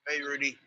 Hey, Rudy.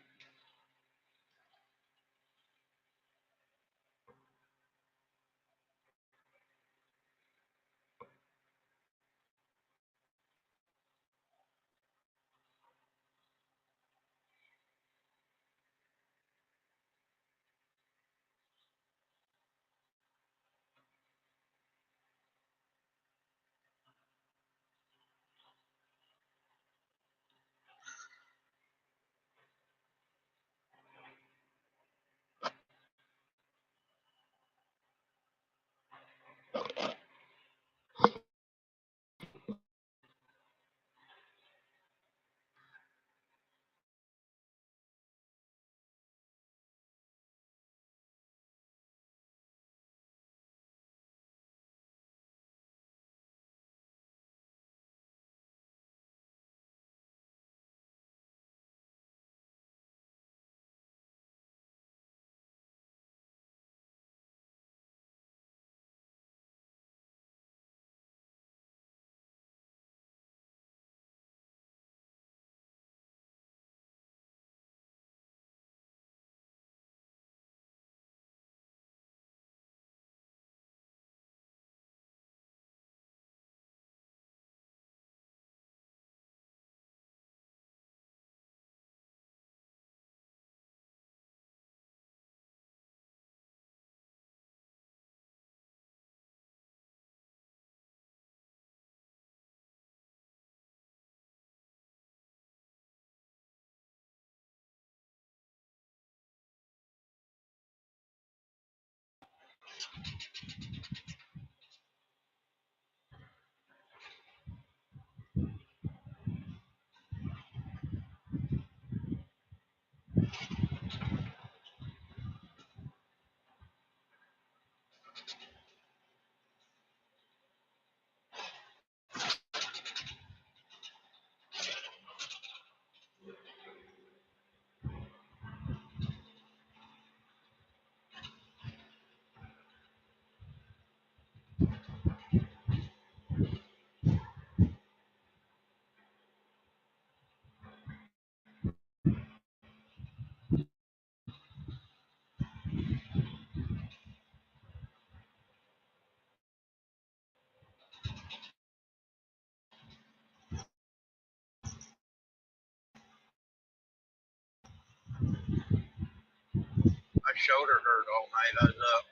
My shoulder hurt all night. I was up.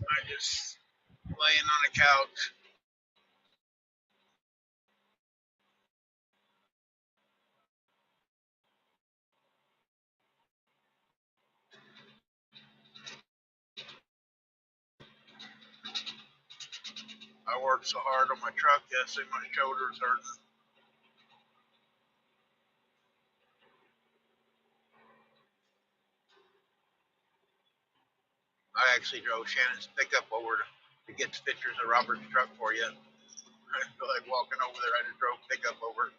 I just laying on the couch. I worked so hard on my truck yesterday, my shoulder's hurting. I actually drove Shannon's pickup over to get the pictures of Robert's truck for you. I feel like walking over there. I just drove pickup over.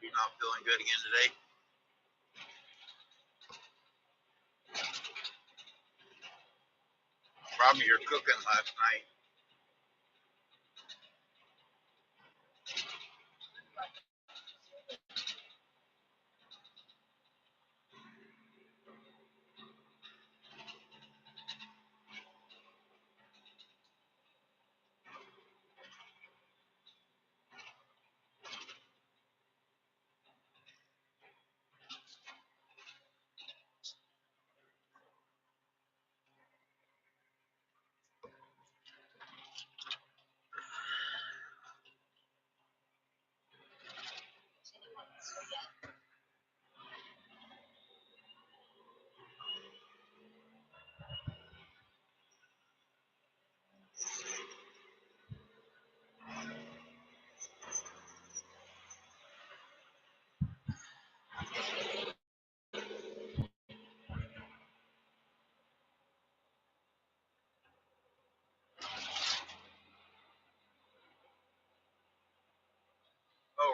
You're not feeling good again today? Probably you're cooking last night.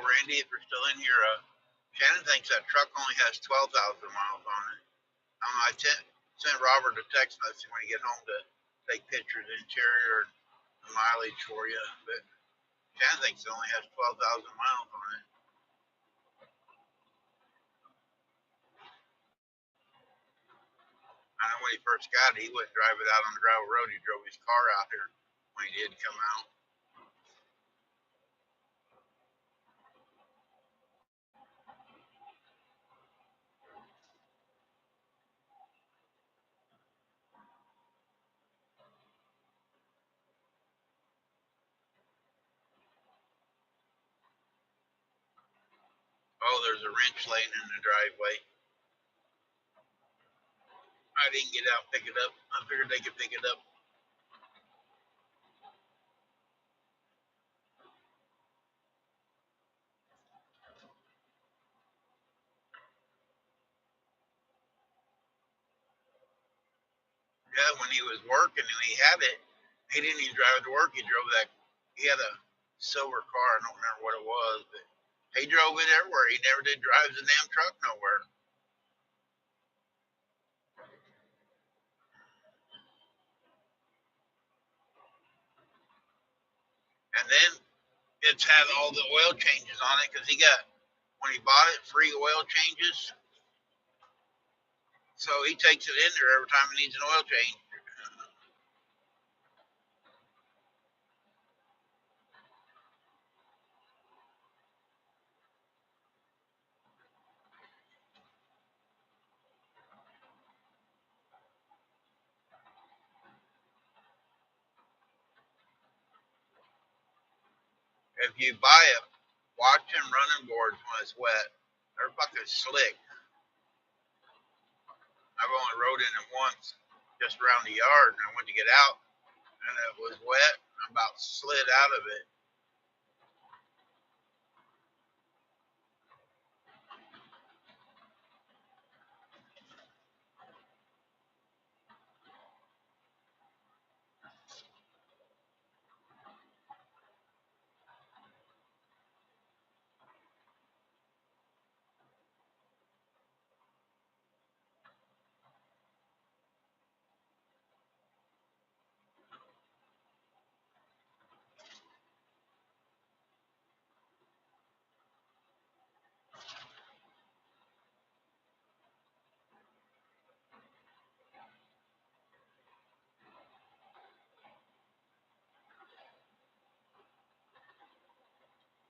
Randy, if you're still in here, Shannon thinks that truck only has 12,000 miles on it. I sent Robert a text message when you get home to take pictures of the interior and the mileage for you. But Shannon thinks it only has 12,000 miles on it. I know when he first got it, he wouldn't drive it out on the gravel road. He drove his car out here when he did come out. Oh, there's a wrench laying in the driveway. I didn't get out and pick it up. I figured they could pick it up. Yeah, when he was working and he had it, he didn't even drive it to work. He drove that. He had a silver car. I don't remember what it was, but he drove it everywhere. He never did drive the damn truck nowhere. And then it's had all the oil changes on it because he got, when he bought it, free oil changes. So he takes it in there every time he needs an oil change. If you buy it, watch them running boards when it's wet. They're fucking slick. I've only rode in it once, just around the yard, and I went to get out, and it was wet. I about slid out of it.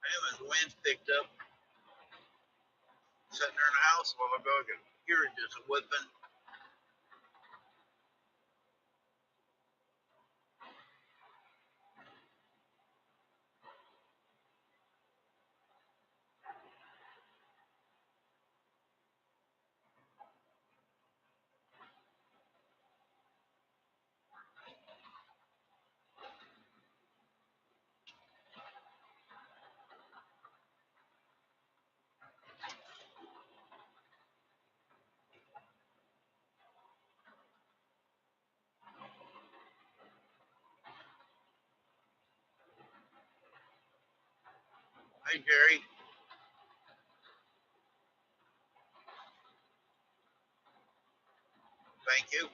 And when the winds picked up, sitting there in the house a while ago, I could hear it just whipping. Hey, Jerry, thank you.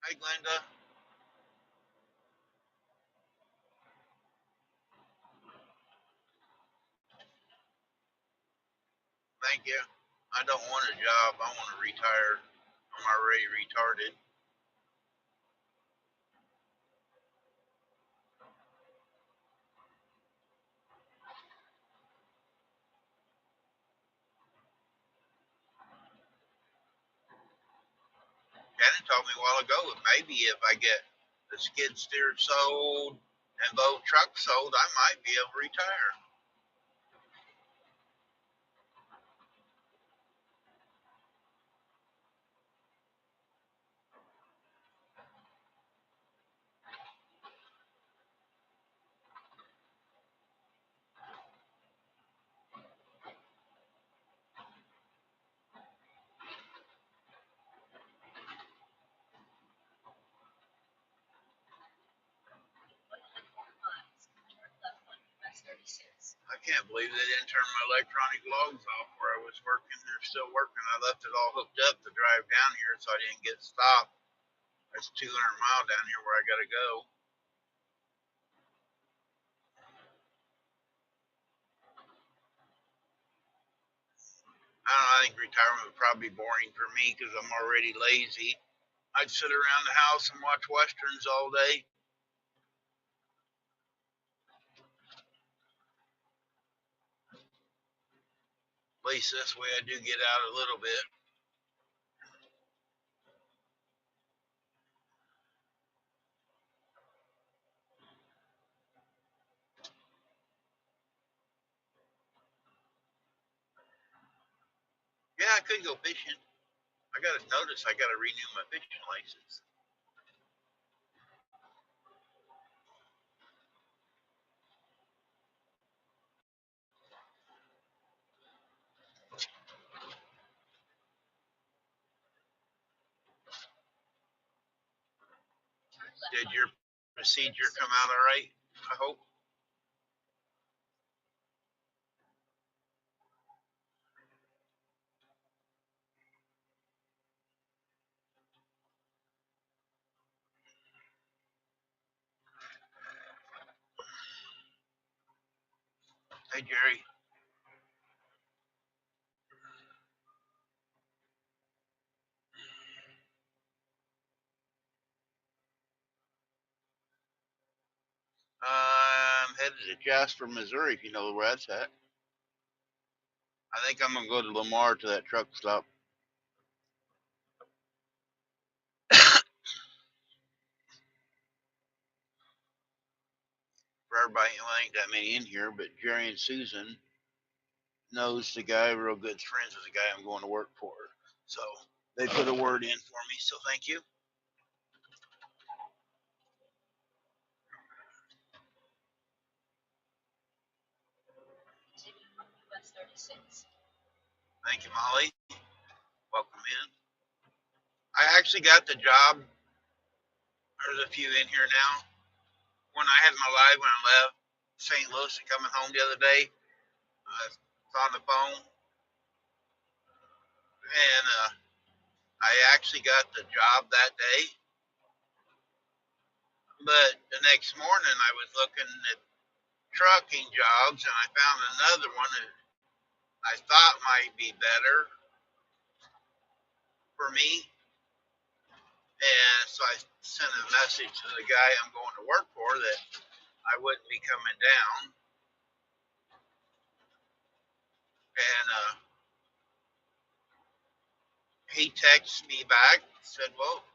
Hey, Glenda, thank you. I don't want a job. I want to retire. I'm already retarded. Shannon told me a while ago that maybe if I get the skid steer sold and both trucks sold, I might be able to retire. I can't believe they didn't turn my electronic logs off where I was working. They're still working. I left it all hooked up to drive down here so I didn't get stopped. It's 200 miles down here where I got to go. I don't know. I think retirement would probably be boring for me because I'm already lazy. I'd sit around the house and watch westerns all day. At least this way I do get out a little bit. Yeah, I could go fishing. I got to notice I got to renew my fishing license. Did your procedure come out all right? I hope. Hey, Jerry. I'm headed to Jasper, Missouri, if you know where that's at. I think I'm going to go to Lamar to that truck stop. For everybody, well, ain't that many in here, but Jerry and Susan knows the guy, real good friends with the guy I'm going to work for. So they put a word in for me, so thank you. Thank you, Molly. Welcome in. I actually got the job. There's a few in here now. When I had my live, when I left St. Louis and coming home the other day, I was on the phone and I actually got the job that day. But the next morning, I was looking at trucking jobs and I found another one that I thought might be better for me. And so I sent a message to the guy I'm going to work for that I wouldn't be coming down. And he texted me back, said, well,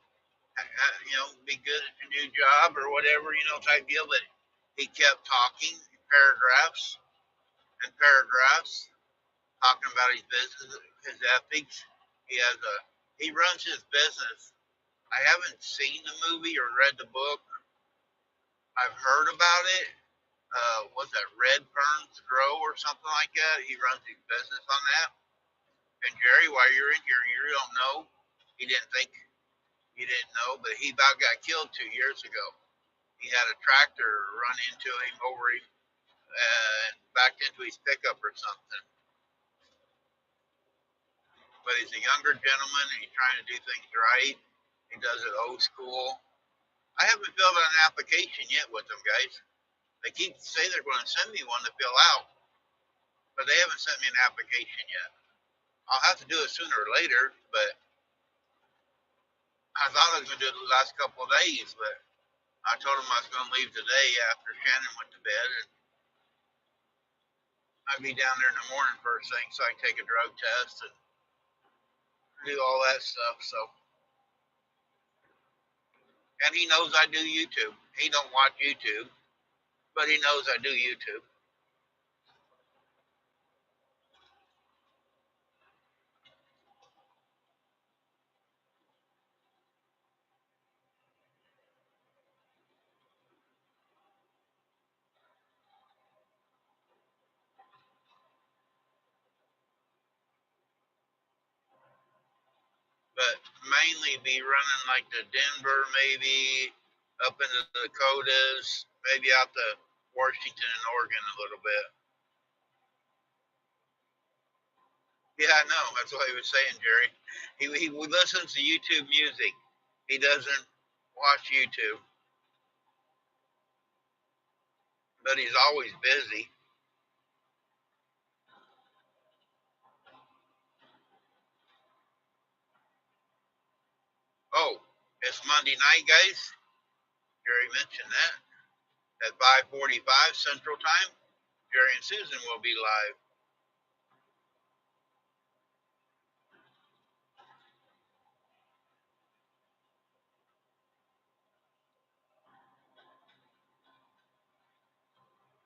be good at your new job or whatever, type deal. But he kept talking paragraphs and paragraphs, talking about his business, his ethics. He runs his business. I haven't seen the movie or read the book. I've heard about it. Was that Red Ferns Grow or something like that? He runs his business on that. And Jerry, while you're in here, you don't know. He didn't think you didn't know, but he about got killed 2 years ago. He had a tractor run into him over him and backed into his pickup or something. But he's a younger gentleman and he's trying to do things right. He does it old school. I haven't filled out an application yet with them guys. They keep saying they're going to send me one to fill out, but they haven't sent me an application yet. I'll have to do it sooner or later, but I thought I was going to do it the last couple of days, but I told them I was going to leave today after Shannon went to bed, and I'd be down there in the morning first thing so I can take a drug test and do all that stuff. So And he knows I do YouTube. He don't watch YouTube, but he knows I do YouTube. But mainly be running like to Denver, maybe up into the Dakotas, maybe out to Washington and Oregon a little bit. Yeah, I know. That's what he was saying, Jerry. He listens to YouTube music. He doesn't watch YouTube, but he's always busy. Oh, it's Monday night, guys. Jerry mentioned that at 5:45 Central Time. Jerry and Susan will be live.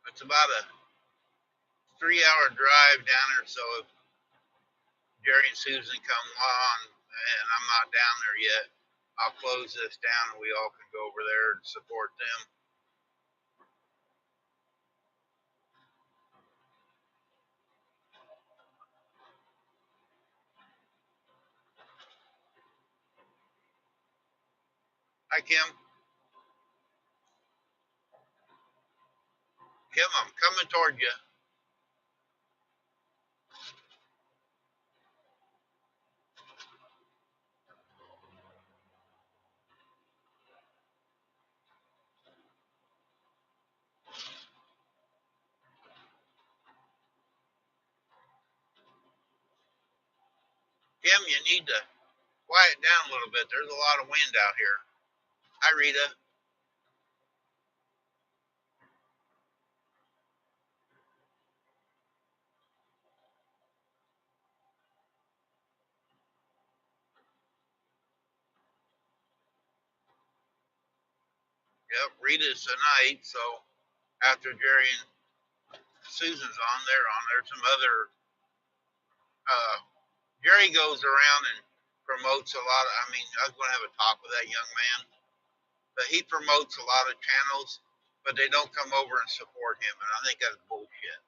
It's about a 3-hour drive down there, so if Jerry and Susan come on and I'm not down there yet, I'll close this down and we all can go over there and support them. Hi, Kim. Kim, I'm coming toward you. Kim, you need to quiet down a little bit. There's a lot of wind out here. Hi, Rita. Yep, Rita's tonight. So after Jerry and Susan's on, they're on. There's some other. Uh, Jerry goes around and promotes a lot of. I mean, I was going to have a talk with that young man, but he promotes a lot of channels, but they don't come over and support him, and I think that's bullshit.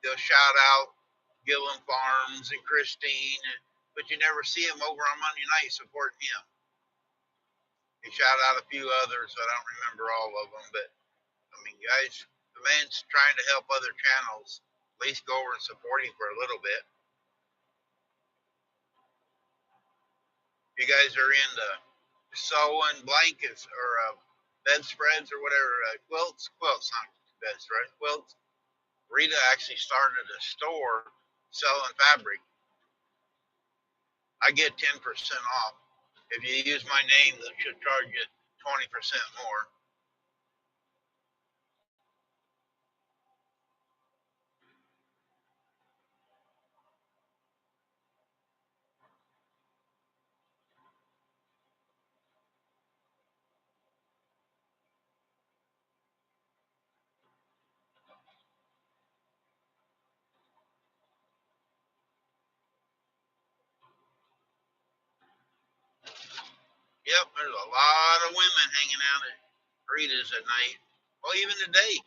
They'll shout out Gillum Farms and Christine, but you never see him over on Monday night supporting him. He shout out a few others. I don't remember all of them, but I mean, guys, the man's trying to help other channels. At least go over and support him for a little bit. If you guys are into sewing blankets or bedspreads or whatever, quilts, not bedspreads, quilts. Rita actually started a store selling fabric. I get 10% off. If you use my name, they should charge you 20% more. Yep, there's a lot of women hanging out at Rita's at night. Well, even today,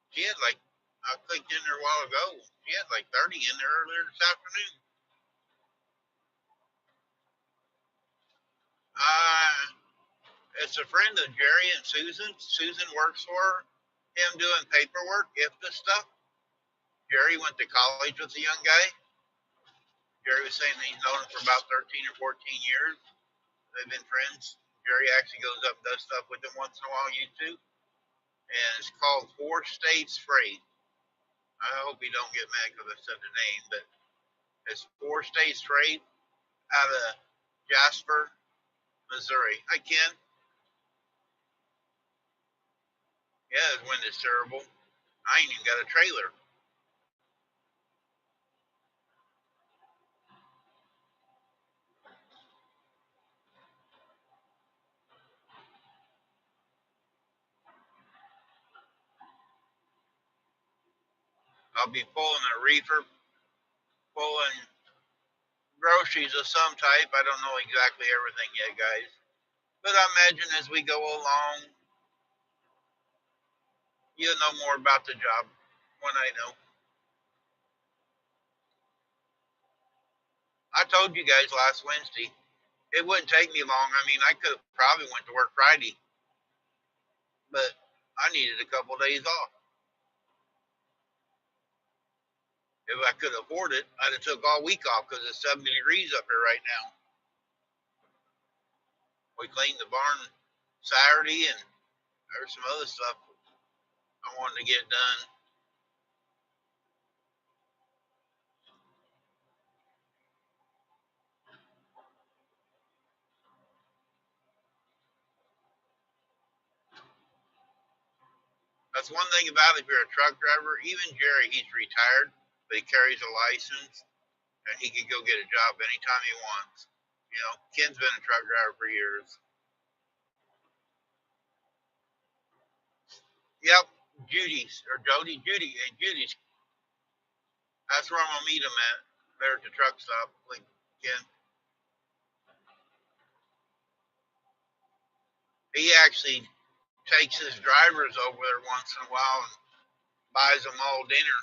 she had like, I clicked in there a while ago. She had like 30 in there earlier this afternoon. Uh, it's a friend of Jerry and Susan. Susan works for him doing paperwork, IFTA stuff. Jerry went to college with the young guy. Jerry was saying that he's known him for about 13 or 14 years. They've been friends. Jerry actually goes up and does stuff with him once in a while on YouTube. And it's called Four States Freight. I hope you don't get mad because I said the name, but it's Four States Freight out of Jasper, Missouri. Hi, Ken. Yeah, the wind is terrible. I ain't even got a trailer. I'll be pulling a reefer, pulling groceries of some type. I don't know exactly everything yet, guys. But I imagine as we go along, you'll know more about the job when I know. I told you guys last Wednesday, it wouldn't take me long. I mean, I could have probably went to work Friday, but I needed a couple of days off. If I could afford it, I'd have took all week off because it's 70 degrees up here right now. We cleaned the barn Saturday, and there's some other stuff I wanted to get done. That's one thing about it, if you're a truck driver. Even Jerry, he's retired, but he carries a license, and he can go get a job anytime he wants. You know, Ken's been a truck driver for years. Yep, Judy's or Judy's. That's where I'm gonna meet him at. There at the truck stop, like Ken. He actually takes his drivers over there once in a while and buys them all dinner.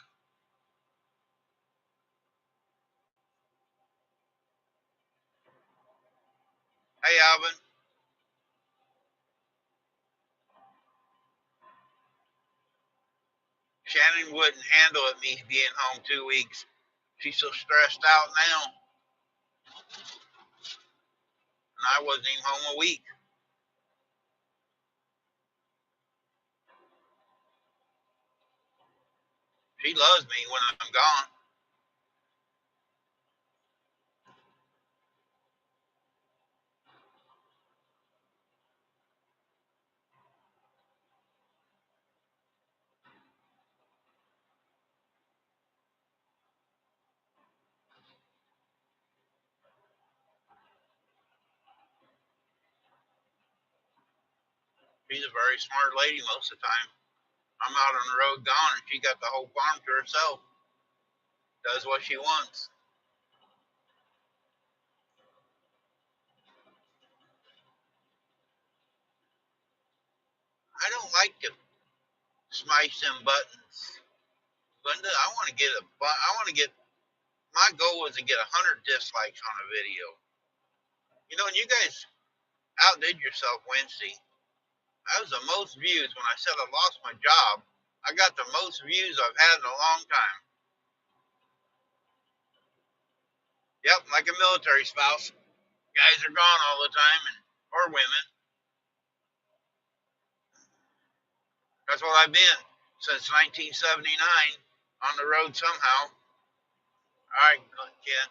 Hey, Alvin, Shannon wouldn't handle it me being home 2 weeks. She's so stressed out now, and I wasn't even home a week. She loves me when I'm gone. She's a very smart lady most of the time. I'm out on the road gone, and she got the whole farm to herself. Does what she wants. I don't like to smash them buttons. Linda, I want to get a. I want to get. My goal was to get 100 dislikes on a video. You know, and you guys outdid yourself Wednesday. That was the most views when I said I lost my job. I got the most views I've had in a long time. Yep, like a military spouse. Guys are gone all the time, and or women. That's what I've been since 1979 on the road somehow. All right, Ken.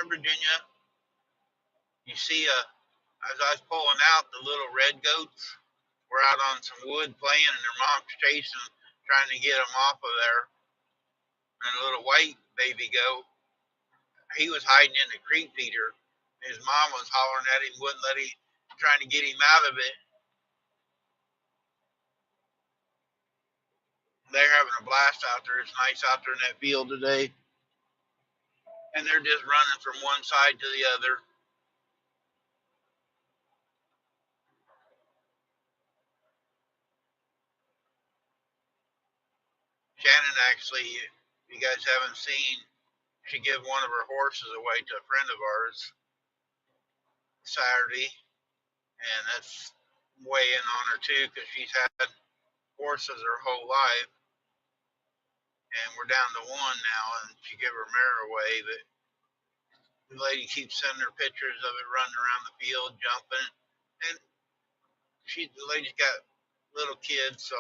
In Virginia, you see, as I was pulling out, the little red goats were out on some wood playing, and their mom's chasing, trying to get them off of there. And a little white baby goat, he was hiding in the creek feeder. His mom was hollering at him, wouldn't let him, trying to get him out of it. They're having a blast out there. It's nice out there in that field today. And they're just running from one side to the other. Shannon actually, if you guys haven't seen, she gave one of her horses away to a friend of ours Saturday. And that's weighing on her too because she's had horses her whole life. And we're down to one now, and she gave her mare away. But the lady keeps sending her pictures of it running around the field, jumping. And the lady's got little kids, so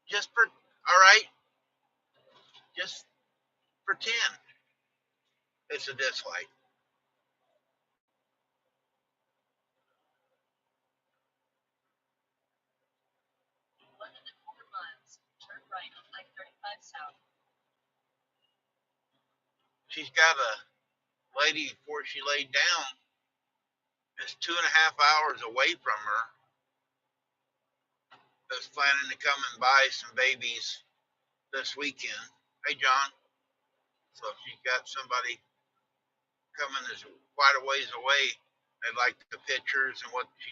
just for all right, just pretend it's a dislike. she's got a lady before she laid down that's 2.5 hours away from her that's planning to come and buy some babies this weekend. Hey, John. So if she's got somebody coming that's quite a ways away, they like the pictures and what she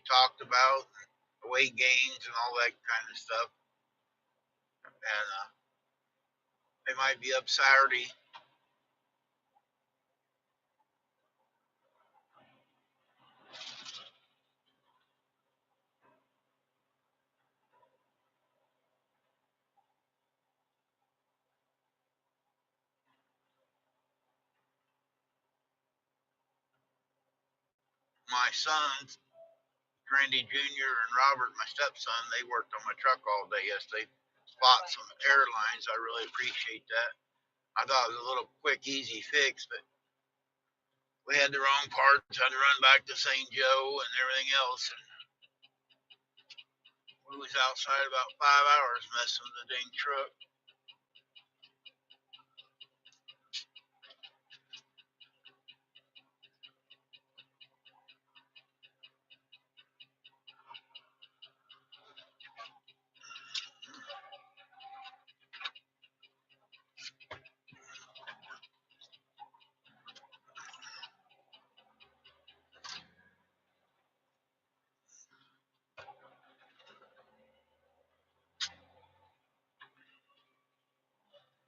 talked about, and the weight gains and all that kind of stuff. And they might be up Saturday. My sons, Randy Jr. and Robert, my stepson, they worked on my truck all day yesterday. Bought some airlines. I really appreciate that. I thought it was a little quick, easy fix, but we had the wrong parts. Had to run back to St. Joe and everything else. And we was outside about 5 hours messing with the dang truck.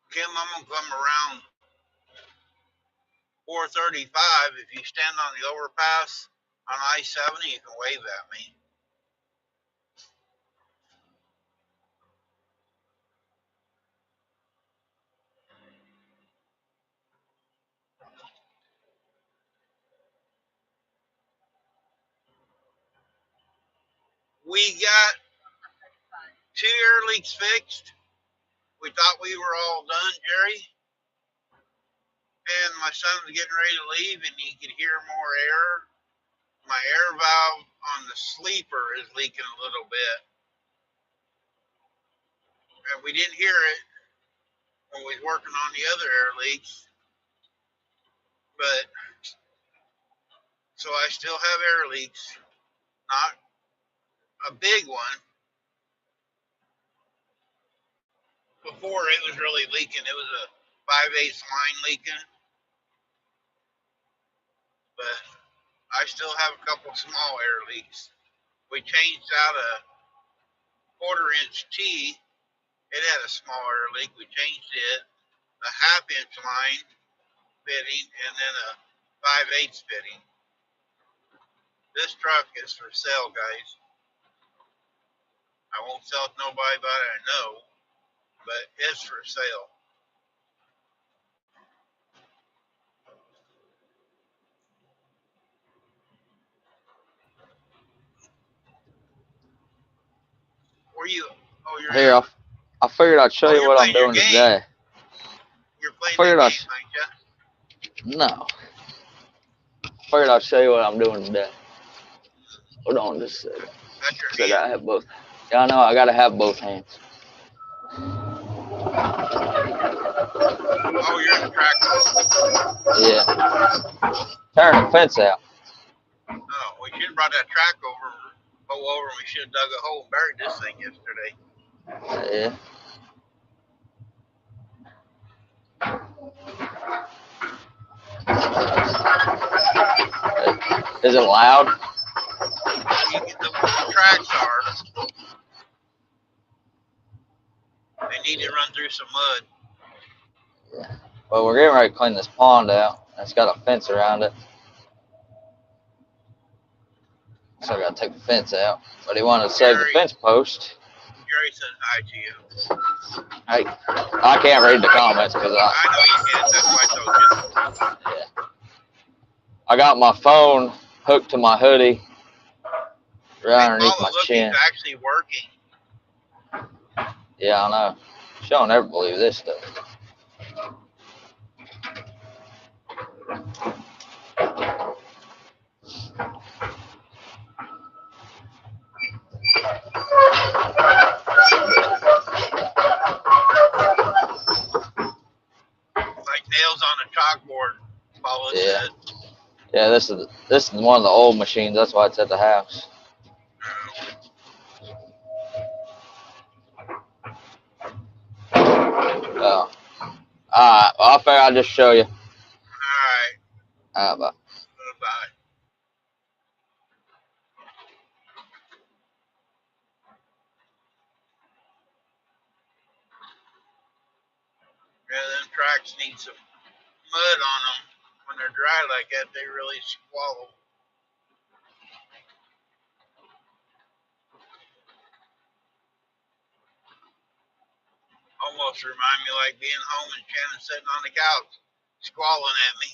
Kim, I'm gonna come around 435. If you stand on the overpass on I-70, you can wave at me. We got 2 air leaks fixed. We thought we were all done, Jerry. And my son was getting ready to leave, and he could hear more air. My air valve on the sleeper is leaking a little bit. And we didn't hear it when we was working on the other air leaks. But, so I still have air leaks. Not a big one. Before it was really leaking. It was a 5/8 line leaking. But I still have a couple small air leaks. We changed out a 1/4-inch T. It had a small air leak. We changed it. A 1/2-inch line fitting and then a 5/8 fitting. This truck is for sale, guys. I won't sell it to nobody, but I know. But it's for sale. Where you? Oh, you're Here, I figured I'd show you what I'm doing today. You're playing the game, ain't you? No. I figured I'd show you what I'm doing today. Hold on just a second. That's your I gotta have both. Yeah, I know. I gotta have both hands. Oh, you're in the tractor. Yeah. Tearing the fence out. Oh, we should have brought that track over. We should have dug a hole and buried this thing yesterday. Yeah. Is it loud? The tracks are. They need to run through some mud. Yeah. Well, we're getting ready to clean this pond out. It's got a fence around it. So I gotta take the fence out. But he wanted to save the fence post. Jerry says hi to you. Hey, I can't read the comments because I know you can't. That's why I told you. Yeah. I got my phone hooked to my hoodie right underneath my chin. It's actually working. Yeah, I know. She'll never believe this stuff. Like nails on a a chalkboard. All it Yeah. said. Yeah, this is one of the old machines. That's why it's at the house. Oh. Alright, well, I figure I'll just show you. Alright. Alright, bye. Bye. Yeah, them tracks need some mud on them. When they're dry like that, they really squallow. Almost remind me like being home and Shannon sitting on the couch, squalling at me.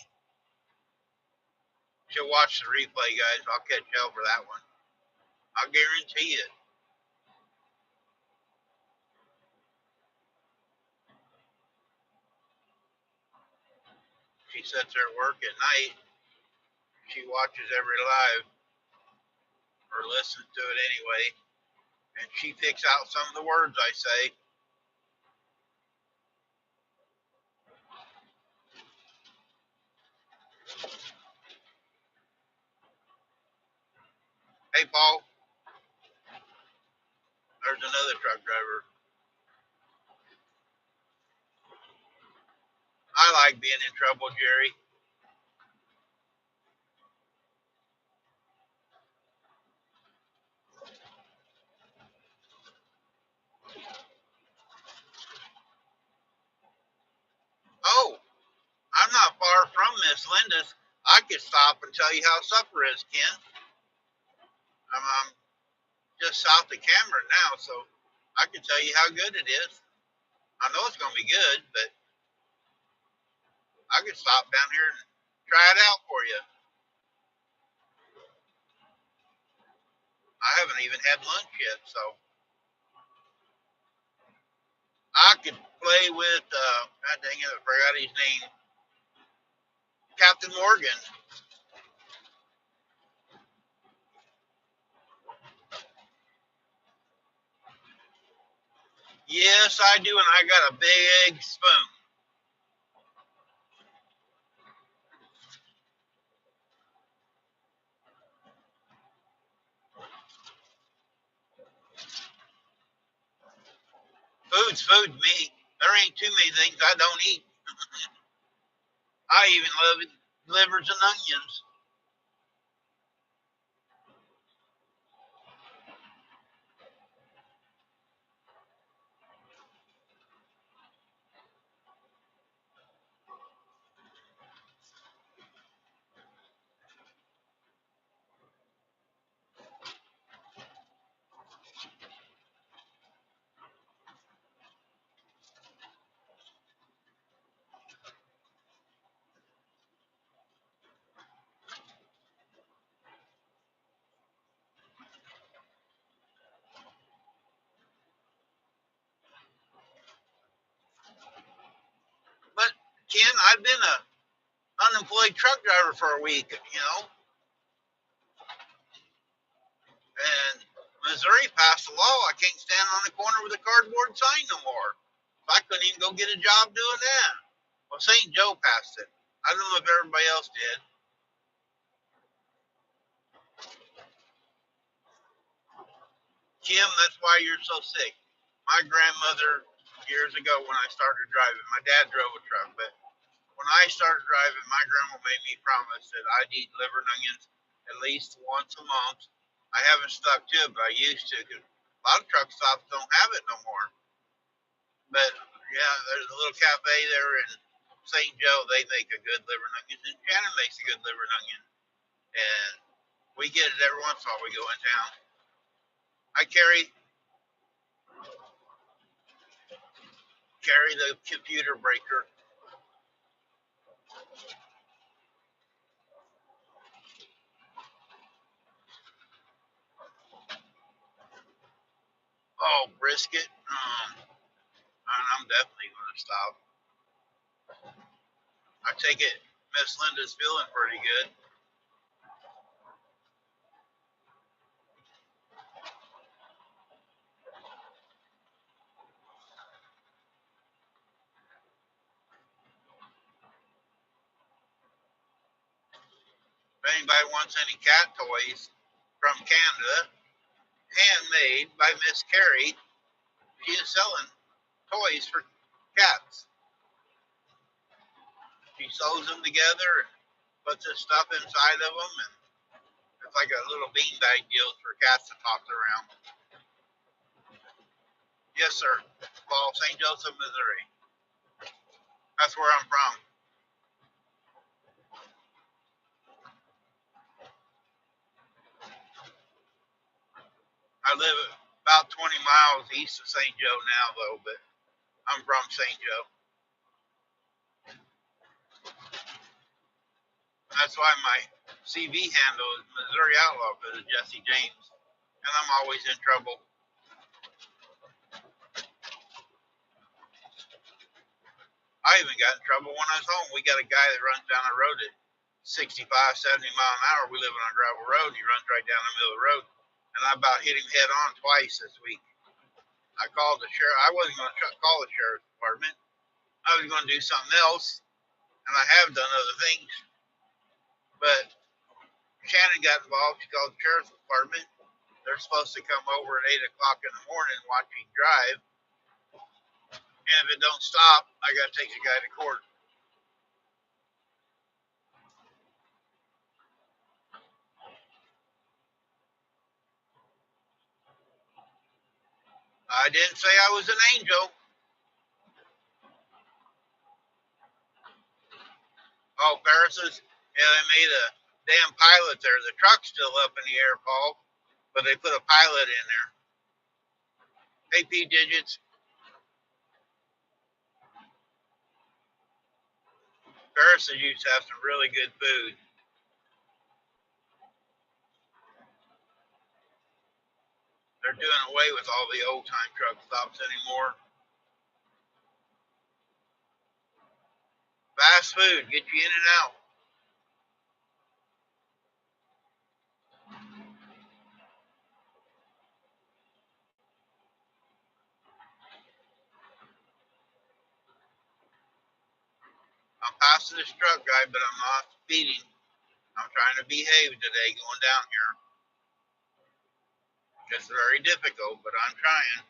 She'll watch the replay, guys. I'll catch hell for that one. I'll guarantee it. She sits there at work at night. She watches every live, or listens to it anyway, and she picks out some of the words I say. Hey, Paul, there's another truck driver. I like being in trouble, Jerry. Oh, I'm not far from Miss Linda's. I could stop and tell you how supper is, Ken. I'm just south of Cameron now, so I can tell you how good it is. I know it's going to be good, but I could stop down here and try it out for you. I haven't even had lunch yet, so I could play with, God dang it, I forgot his name, Captain Morgan. Yes, I do, and I got a big spoon. Food's food to me. There ain't too many things I don't eat. I even love it, livers and onions. But Ken, I've been a unemployed truck driver for a week, and Missouri passed a law. I can't stand on the corner with a cardboard sign no more. So I couldn't even go get a job doing that. Well, St. Joe passed it. I don't know if everybody else did. Kim, that's why you're so sick. My grandmother, years ago when I started driving, my dad drove a truck, but when I started driving, my grandma made me promise that I'd eat liver and onions at least once a month. I haven't stuck to it, but I used to, because a lot of truck stops don't have it no more. But yeah, there's a little cafe there in St. Joe. They make a good liver and onions, and Shannon makes a good liver and onion. And we get it every once in a while we go in town. I carry the computer breaker. Oh, brisket. I'm definitely going to stop. I take it Miss Linda's feeling pretty good. If anybody wants any cat toys from Canada, handmade by Miss Carrie, she is selling toys for cats. She sews them together and puts this stuff inside of them, and it's like a little beanbag deal for cats to toss around. Yes, sir. Paul, St. Joseph, Missouri. That's where I'm from. I live about 20 miles east of St. Joe now, though, but I'm from St. Joe. That's why my CV handle is Missouri Outlaw, because of Jesse James. And I'm always in trouble. I even got in trouble when I was home. We got a guy that runs down the road at 65, 70 mile an hour. We live on a gravel road. He runs right down the middle of the road. And I about hit him head on twice this week. I called the sheriff. I wasn't going to call the sheriff's department. I was going to do something else. And I have done other things. But Shannon got involved. She called the sheriff's department. They're supposed to come over at 8 o'clock in the morning and watch me drive. And if it don't stop, I got to take the guy to court. I didn't say I was an angel. Oh, Ferris's, yeah, they made a damn pilot there. The truck's still up in the air, Paul, but they put a pilot in there. Hey, P Digits. Ferris's used to have some really good food. They're doing away with all the old time truck stops anymore. Fast food, get you in and out. I'm passing this truck guy, but I'm not speeding. I'm trying to behave today going down here. It's very difficult, but I'm trying.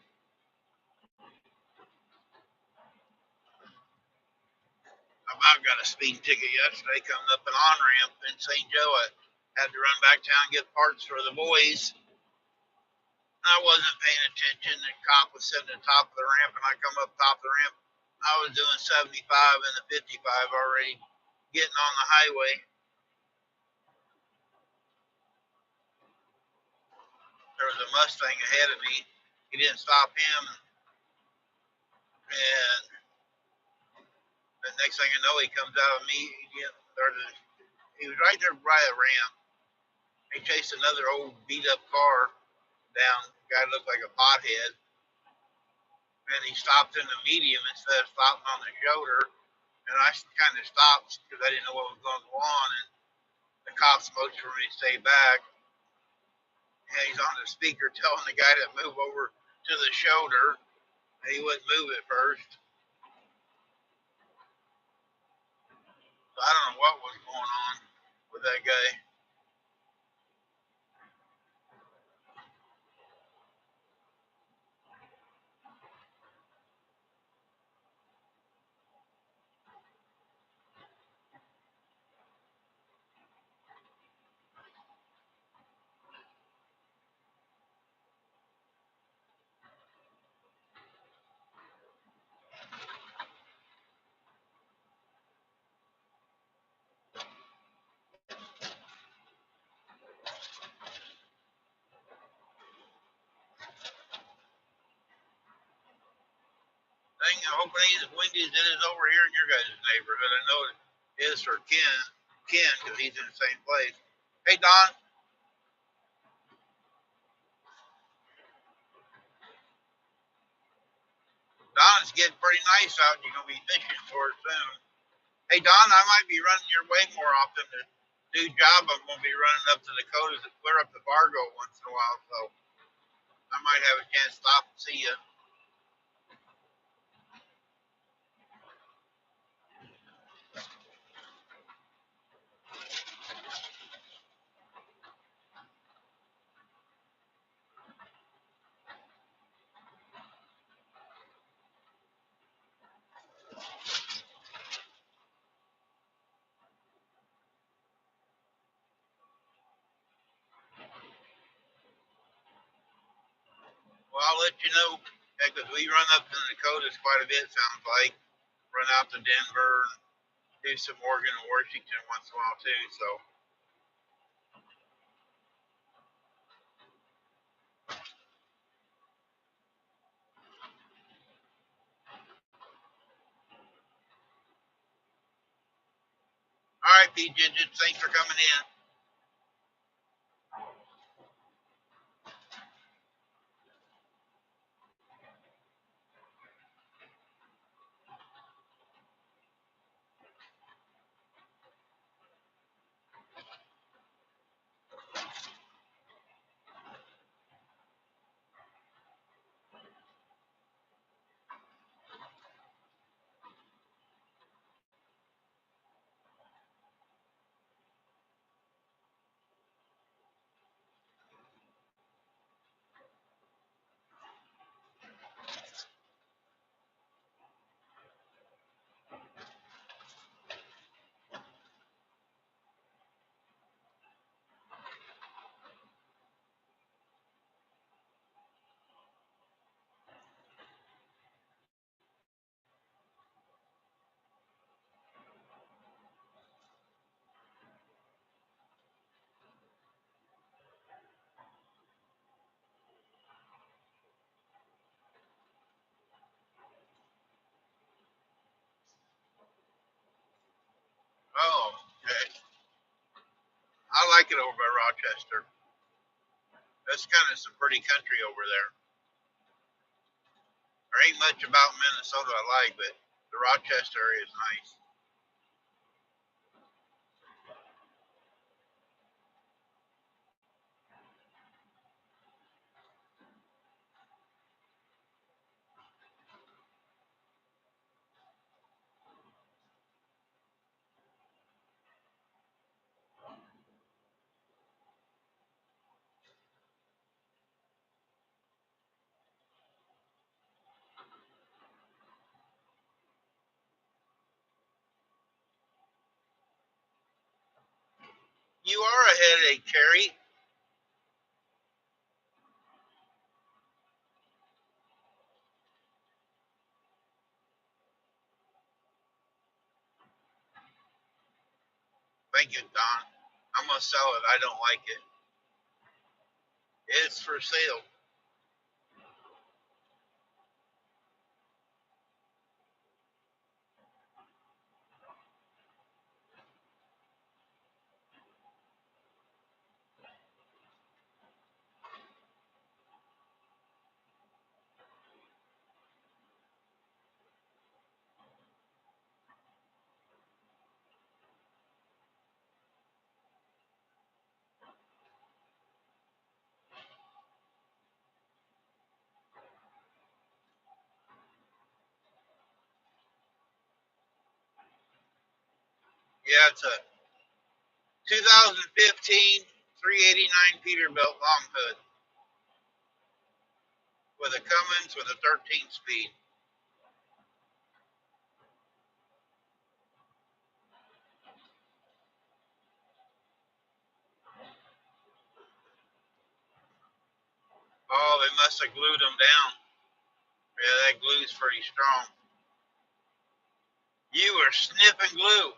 I about got a speeding ticket yesterday coming up an on-ramp in St. Joe. I had to run back down and get parts for the boys. I wasn't paying attention. The cop was sitting at the top of the ramp, and I come up top of the ramp. I was doing 75 and the 55 already getting on the highway. There was a Mustang ahead of me. He didn't stop him. And the next thing I know, he comes out of me. He was right there by a ramp. He chased another old beat-up car down. The guy looked like a pothead. And he stopped in the medium instead of stopping on the shoulder. And I kind of stopped because I didn't know what was going to go on. And the cops motioned for me to stay back. And he's on the speaker telling the guy to move over to the shoulder. And he wouldn't move at first. So I don't know what was going on with that guy. Dang, I hope it ain't as windy as it is over here in your guys' neighborhood. I know it is for Ken, because he's in the same place. Hey, Don. Don, it's getting pretty nice out, and you're going to be fishing for it soon. Hey, Don, I might be running your way more often. To do job, I'm going to be running up to the Dakotas and clear up the Fargo once in a while, so I might have a chance to stop and see you. let you know, because we run up to the Dakotas quite a bit, sounds like. Run out to Denver, do some Oregon and Washington once in a while too, so. All right, P. Digits, thanks for coming in. Oh, okay. I like it over by Rochester. That's kind of some pretty country over there. There ain't much about Minnesota I like, but the Rochester area is nice. You are a headache, Carrie. Thank you, Don. I'm gonna sell it. I don't like it. It's for sale. Yeah, it's a 2015 389 Peterbilt long hood with a Cummins with a 13 speed. Oh, they must have glued them down. Yeah, that glue's pretty strong. You were sniffing glue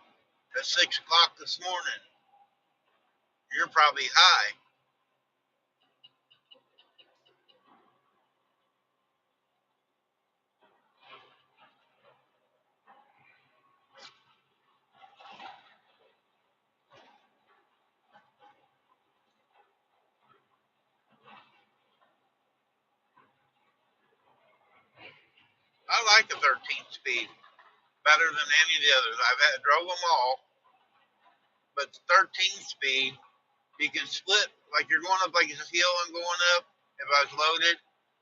at 6 o'clock this morning. You're probably high. I like the 13 speed better than any of the others. Drove them all, but 13 speed, you can split, like you're going up like a hill and going up. If I was loaded,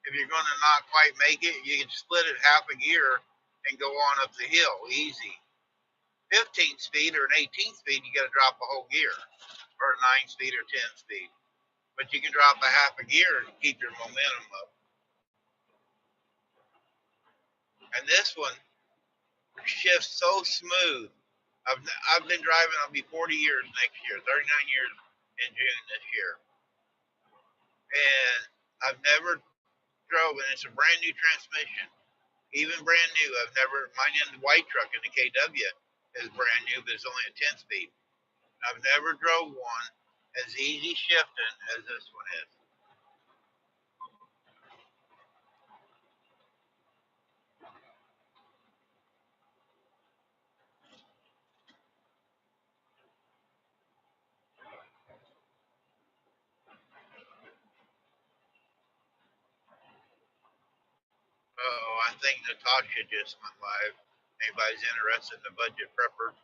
if you're going to not quite make it, you can split it half a gear and go on up the hill easy. 15 speed or an 18 speed, you got to drop a whole gear, or a 9 speed or 10 speed. But you can drop a half a gear and keep your momentum up. And this one shifts so smooth. I've been driving. I'll be 40 years next year. 39 years in June this year, and I've never drove, and it's a brand new transmission, even brand new. I've never, mine in the white truck in the KW is brand new, but it's only a 10 speed. I've never drove one as easy shifting as this one is. Oh, I think Natasha just went live. Anybody's interested in the budget prepper?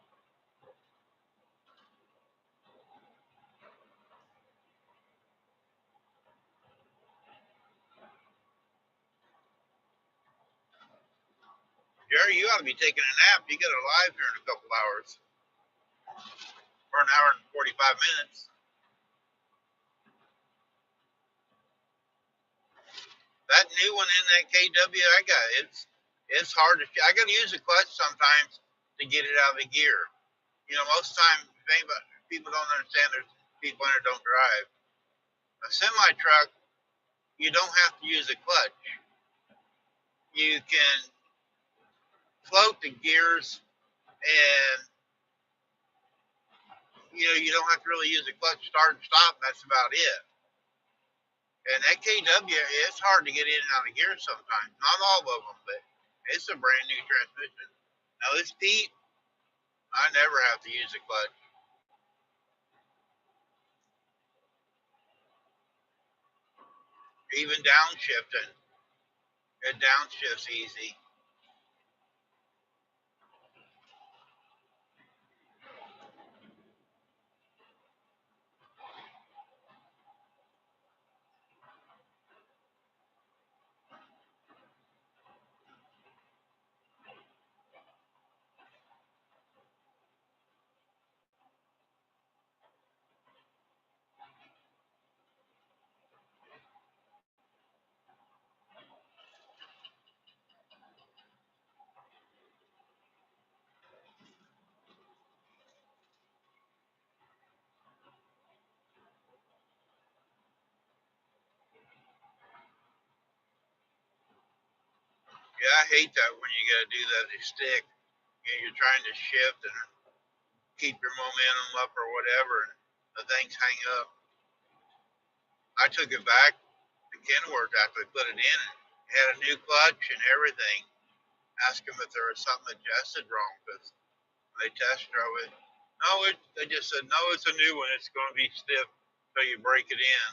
Jerry, you ought to be taking a nap. You get a live here in a couple hours, or an hour and 45 minutes. That new one in that KW I got, it's hard to. I got to use the clutch sometimes to get it out of the gear. You know, most time people don't understand. There's people in it don't drive. A semi truck, you don't have to use a clutch. You can float the gears, and you don't have to really use a clutch start and stop. That's about it. And that KW, it's hard to get in and out of gear sometimes. Not all of them, but it's a brand new transmission. Now this Pete, I never have to use a clutch. Even downshifting, it downshifts easy. Yeah, I hate that when you got to do that. They stick. You're trying to shift and keep your momentum up or whatever, and the things hang up. I took it back to Kenworth after they put it in and had a new clutch and everything. Asked them if there was something adjusted wrong because they test drove it. No, they just said, no, it's a new one. It's going to be stiff until you break it in.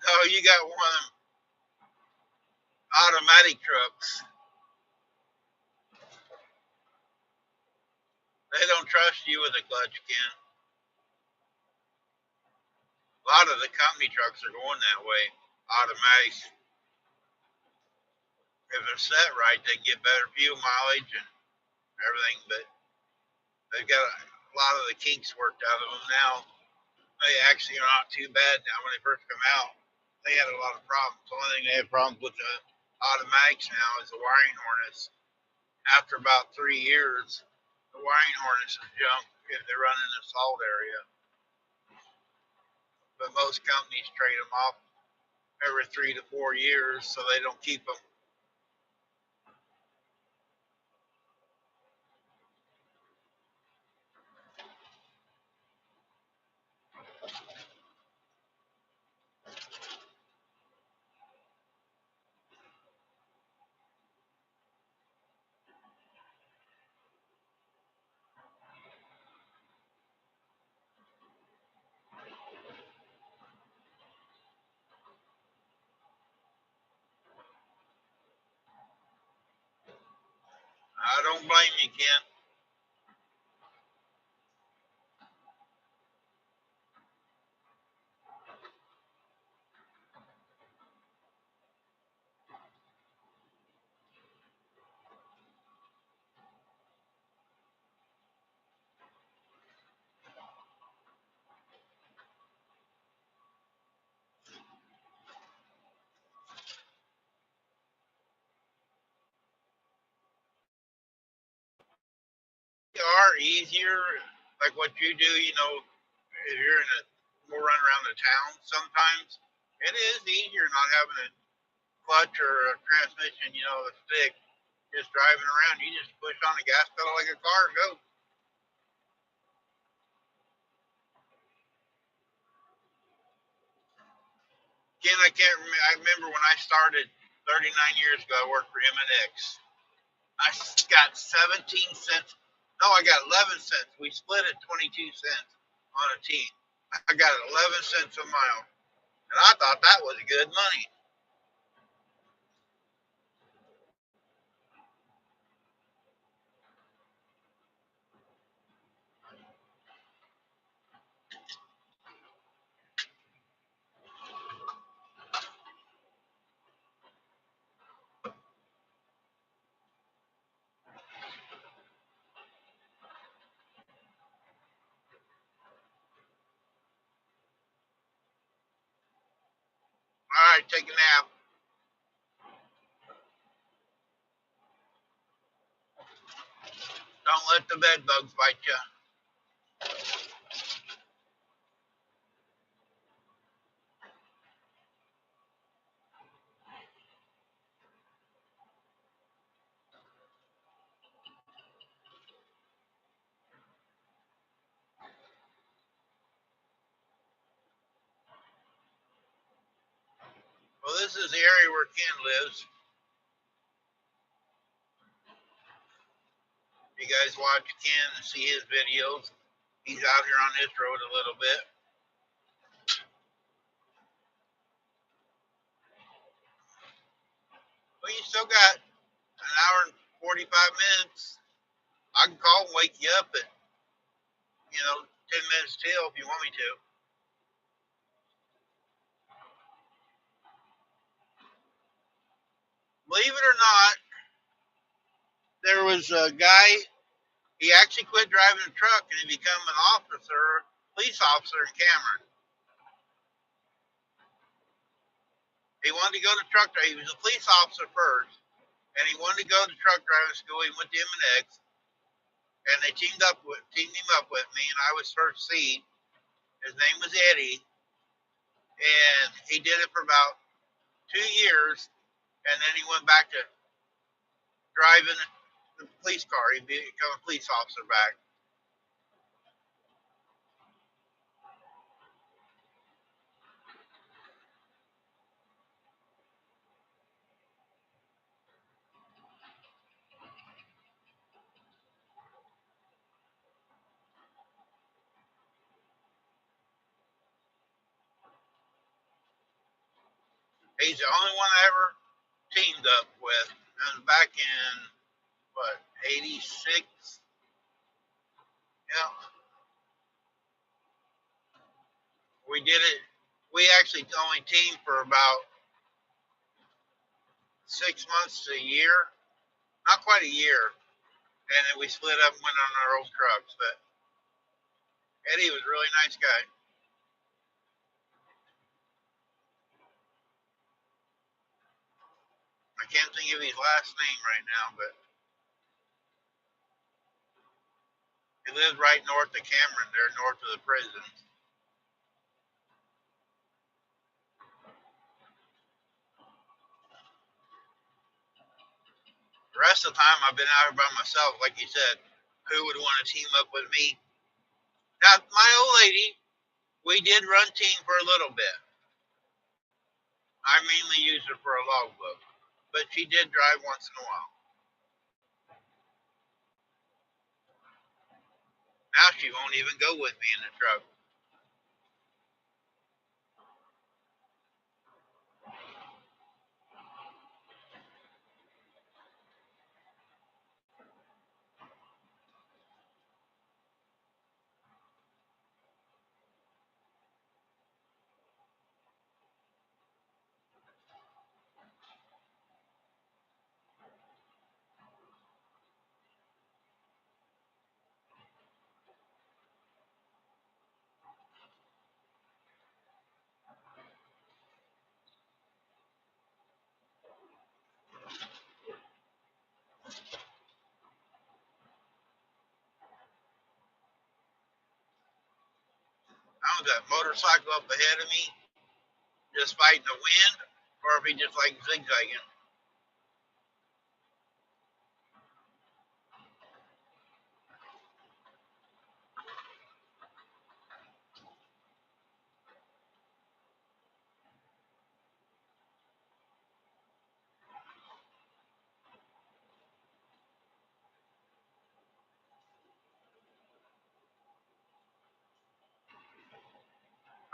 Oh, you got one of them automatic trucks. They don't trust you with a clutch, Ken. A lot of the company trucks are going that way, automatic. If they're set right, they get better fuel mileage and everything, but they've got a lot of the kinks worked out of them now. They actually are not too bad now. When they first come out, they had a lot of problems. The only thing they have problems with the automatics now is the wiring harness. After about 3 years, the wiring harness is junk if they run in a salt area. But most companies trade them off every 3 to 4 years so they don't keep them. I don't blame you, Ken. easier, like what you do, you know, if you're in a more run around the town sometimes, it is easier not having a clutch or a transmission, you know, a stick, just driving around. You just push on the gas pedal like a car and go. Again, I can't remember. I remember when I started 39 years ago, I worked for M&X. I got 17 cents. No, I got 11 cents. We split it 22 cents on a team. I got 11 cents a mile. And I thought that was good money. All right, take a nap. Don't let the bed bugs bite you. Well, this is the area where Ken lives. You guys watch Ken and see his videos. He's out here on this road a little bit. Well, you still got an hour and 45 minutes. I can call and wake you up at, 10 minutes till if you want me to. Believe it or not, there was a guy, he actually quit driving a truck and he became an officer, police officer in Cameron. He wanted to go to truck driving. He was a police officer first, and he wanted to go to truck driving school. He went to M&X, and they teamed him up with me, and I was first seat. His name was Eddie, and he did it for about 2 years, and then he went back to driving the police car. He became a police officer back. He's the only one I ever teamed up with. That was back in, 86? Yeah. We did it. We actually only teamed for about 6 months to a year. Not quite a year. And then we split up and went on our own trucks. But Eddie was a really nice guy. I can't think of his last name right now, but he lived right north of Cameron, there north of the prison. The rest of the time I've been out here by myself, like you said. Who would want to team up with me? Now, my old lady, we did run team for a little bit. I mainly used her for a logbook, but she did drive once in a while. Now she won't even go with me in the truck. was that motorcycle up ahead of me just fighting the wind, or if he just like zigzagging.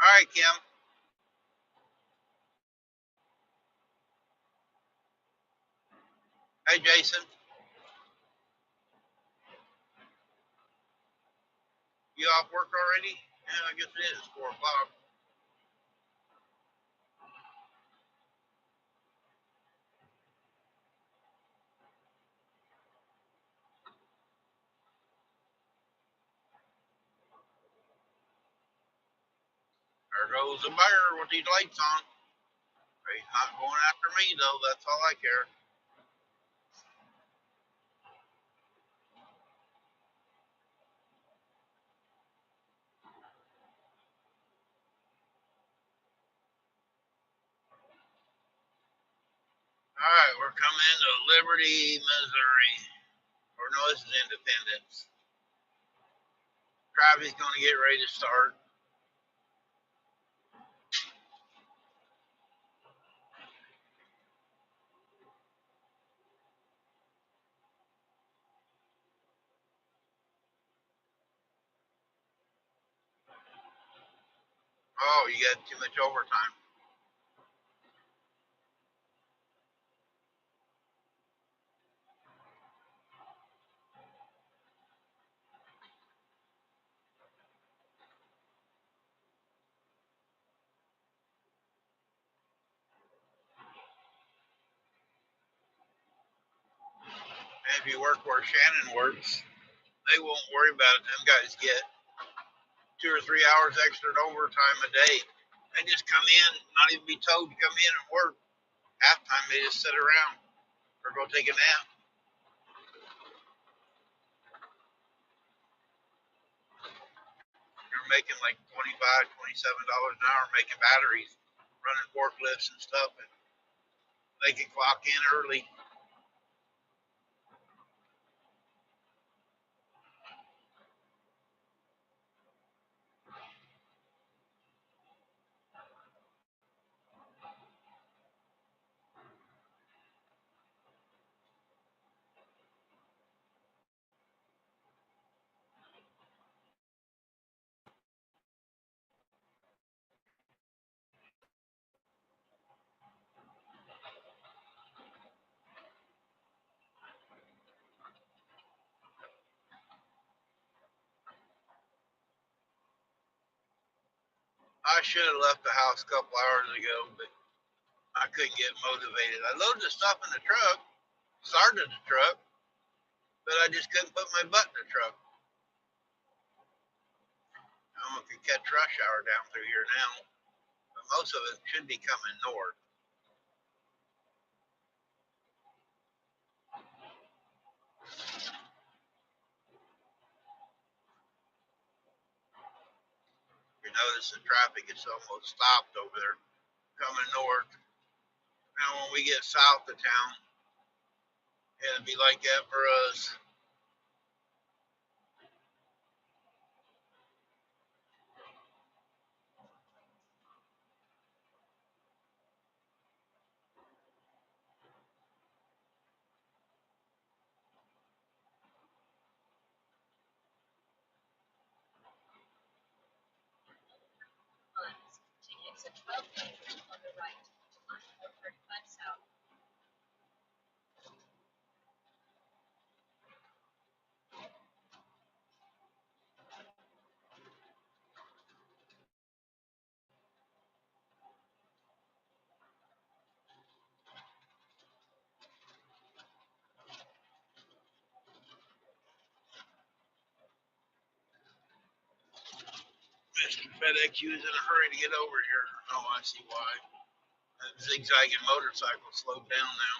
All right, Kim. Hey, Jason. You off work already? Yeah, I guess it is 4 o'clock. There goes the bear with these lights on. He's not going after me, though. That's all I care. All right, we're coming to Liberty, Missouri. Or no, this is Independence. Traffic's going to get ready to start. Oh, you got too much overtime. And if you work where Shannon works, they won't worry about it. Them guys get 2 or 3 hours extra overtime a day. They just come in, not even be told to come in and work. Half time they just sit around or go take a nap. You're making like $25, $27 an hour making batteries, running forklifts and stuff, and they can clock in early. I should have left the house a couple hours ago, but I couldn't get motivated. I loaded the stuff in the truck, started the truck, but I just couldn't put my butt in the truck. I don't know if you catch rush hour down through here now, but most of it should be coming north. You notice the traffic is almost stopped over there coming north. Now, when we get south of town, it'll be like that for us. Mr. FedEx was in a hurry to get over here. Oh, I see why. That zigzagging motorcycle slowed down now.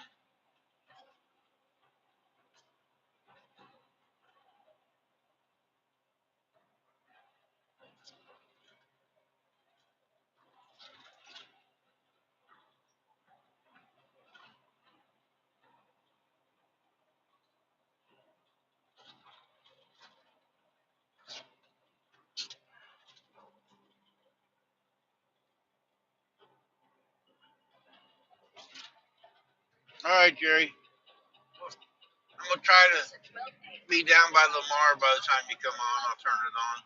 All right, Jerry. I'm gonna try to be down by Lamar by the time you come on. I'll turn it on.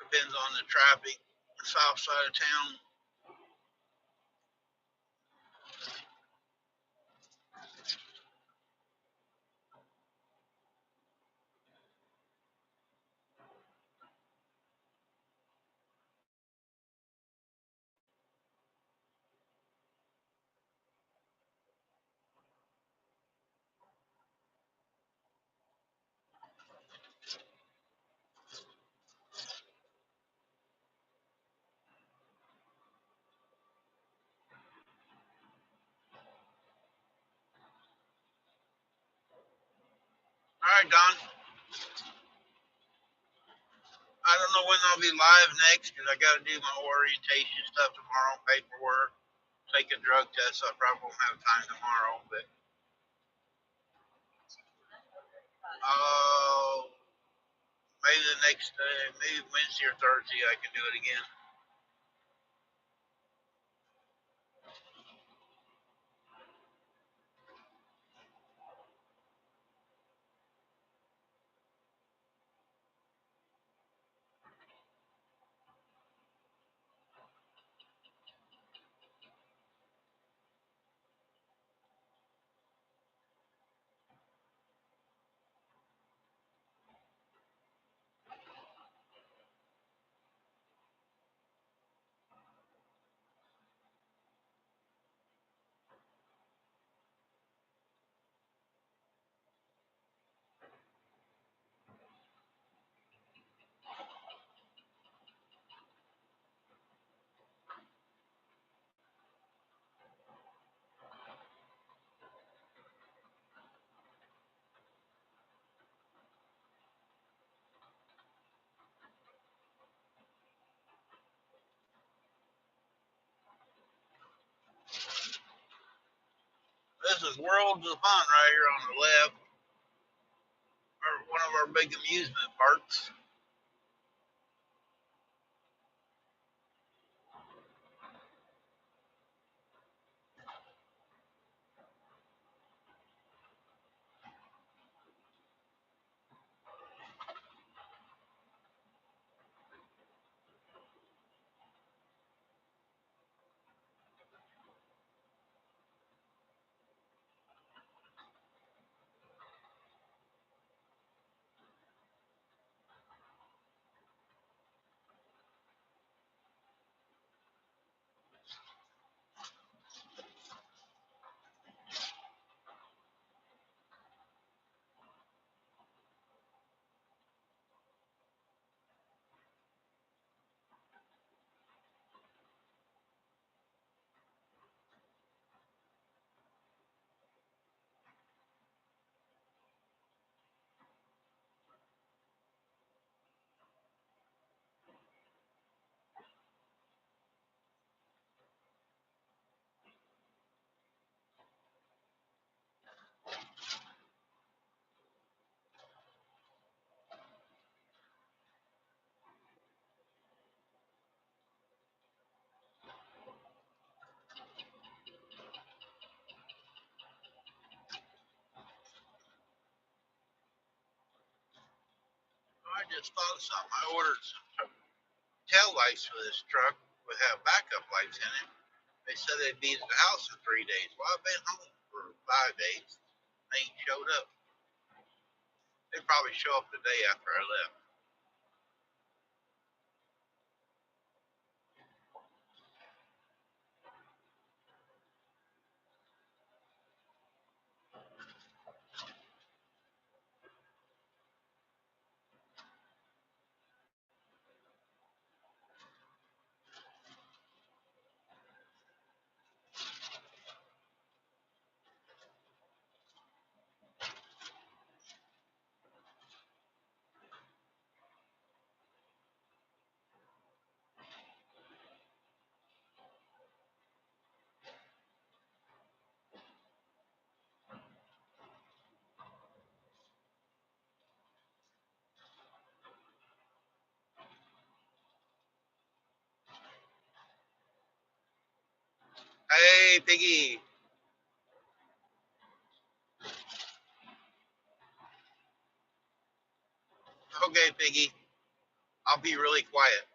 Depends on the traffic. The south side of town. All right, Don. I don't know when I'll be live next because I got to do my orientation stuff tomorrow, paperwork, take a drug test. So I probably won't have time tomorrow, but uh, maybe the next day, maybe Wednesday or Thursday, I can do it again. This is Worlds of Fun right here on the left, or one of our big amusement parks. I just thought of something. I ordered some tail lights for this truck would have backup lights in it. They said they'd be at the house in 3 days. Well, I've been home for 5 days. They ain't showed up. They'd probably show up the day after I left. Hey, Piggy. Okay, Piggy. I'll be really quiet.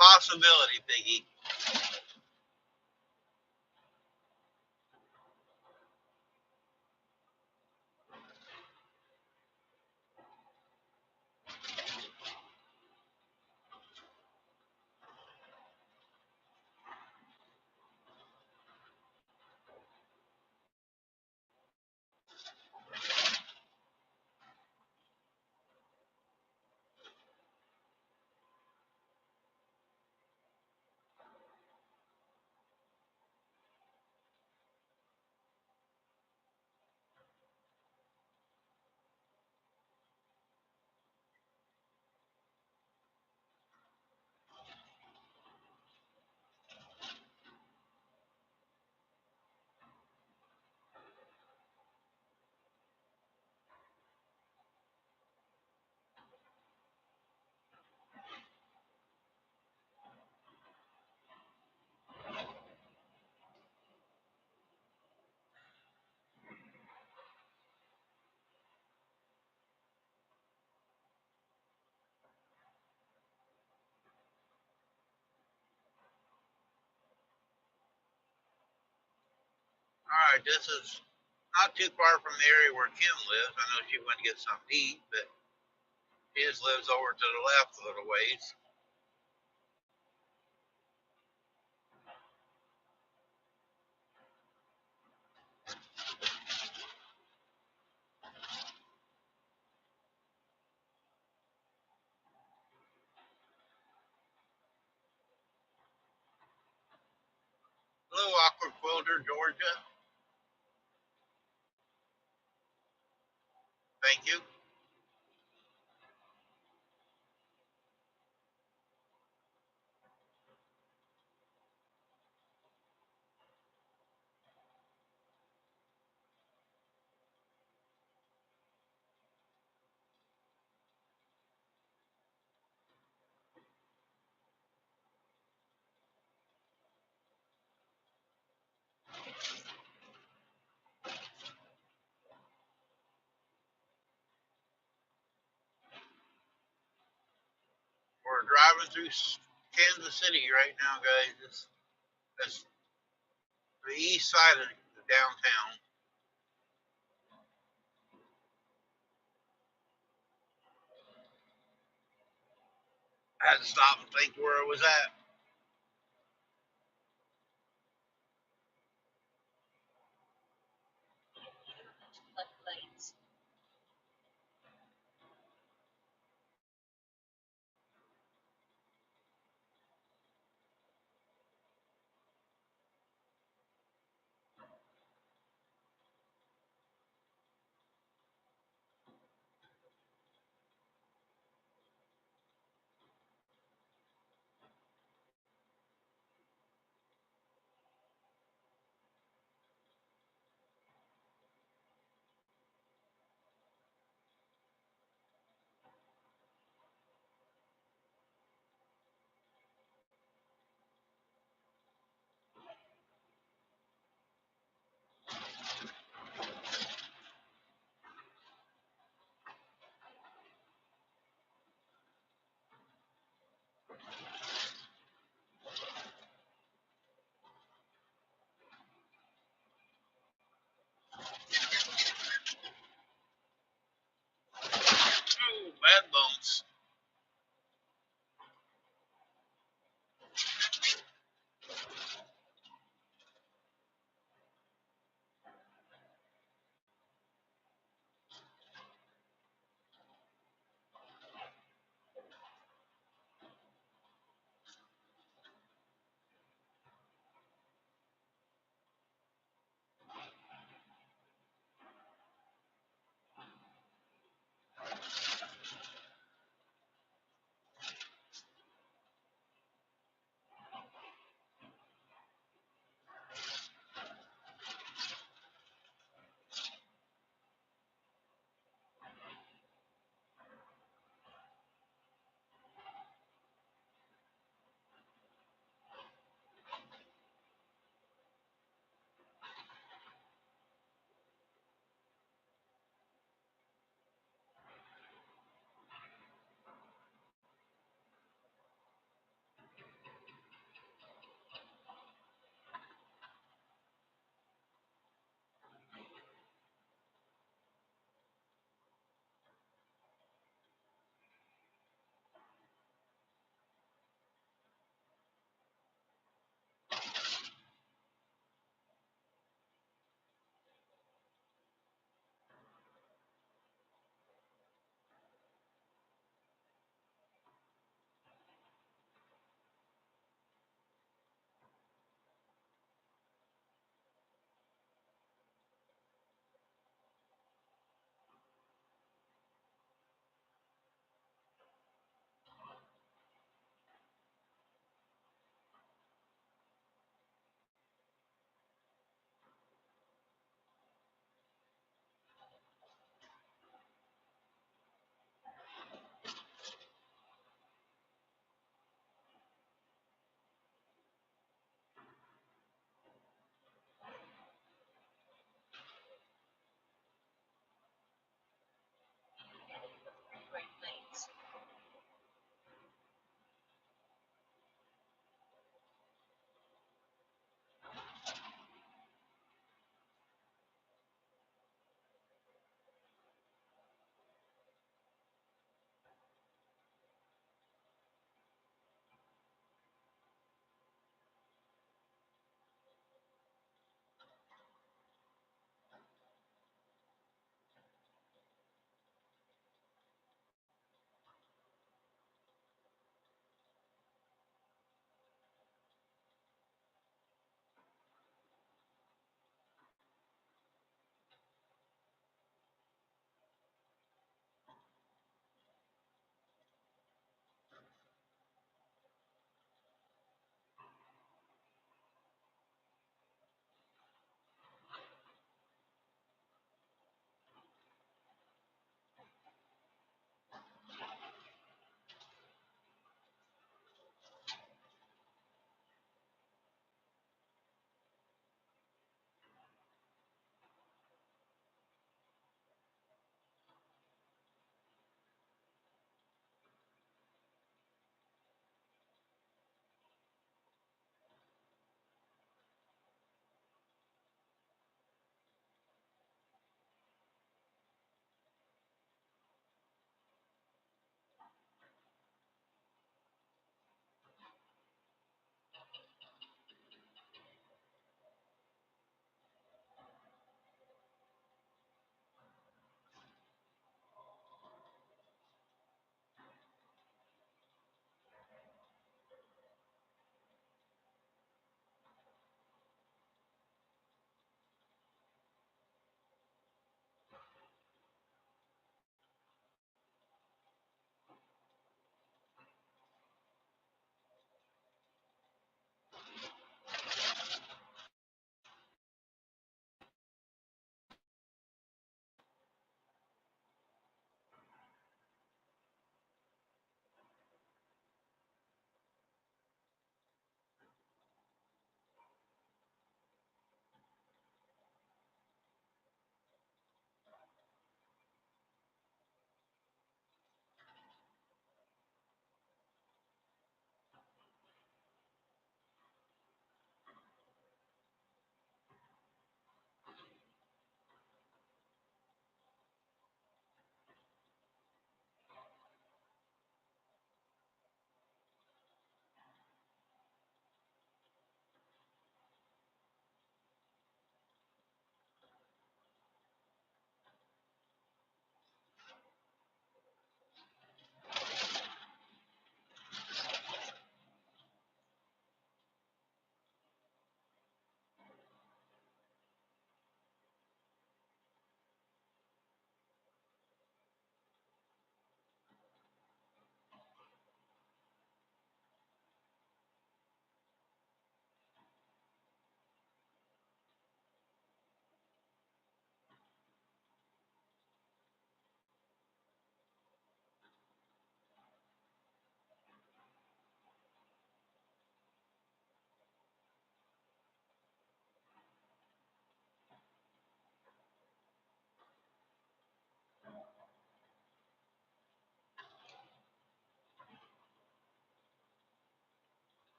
Possibility, Piggy. All right, this is not too far from the area where Kim lives. I know she went to get something to eat, but his lives over to the left a little ways. Hello, Aqua Quilter, Georgia. Thank you. We're driving through Kansas City right now, guys. It's the east side of the downtown. I had to stop and think where it was at.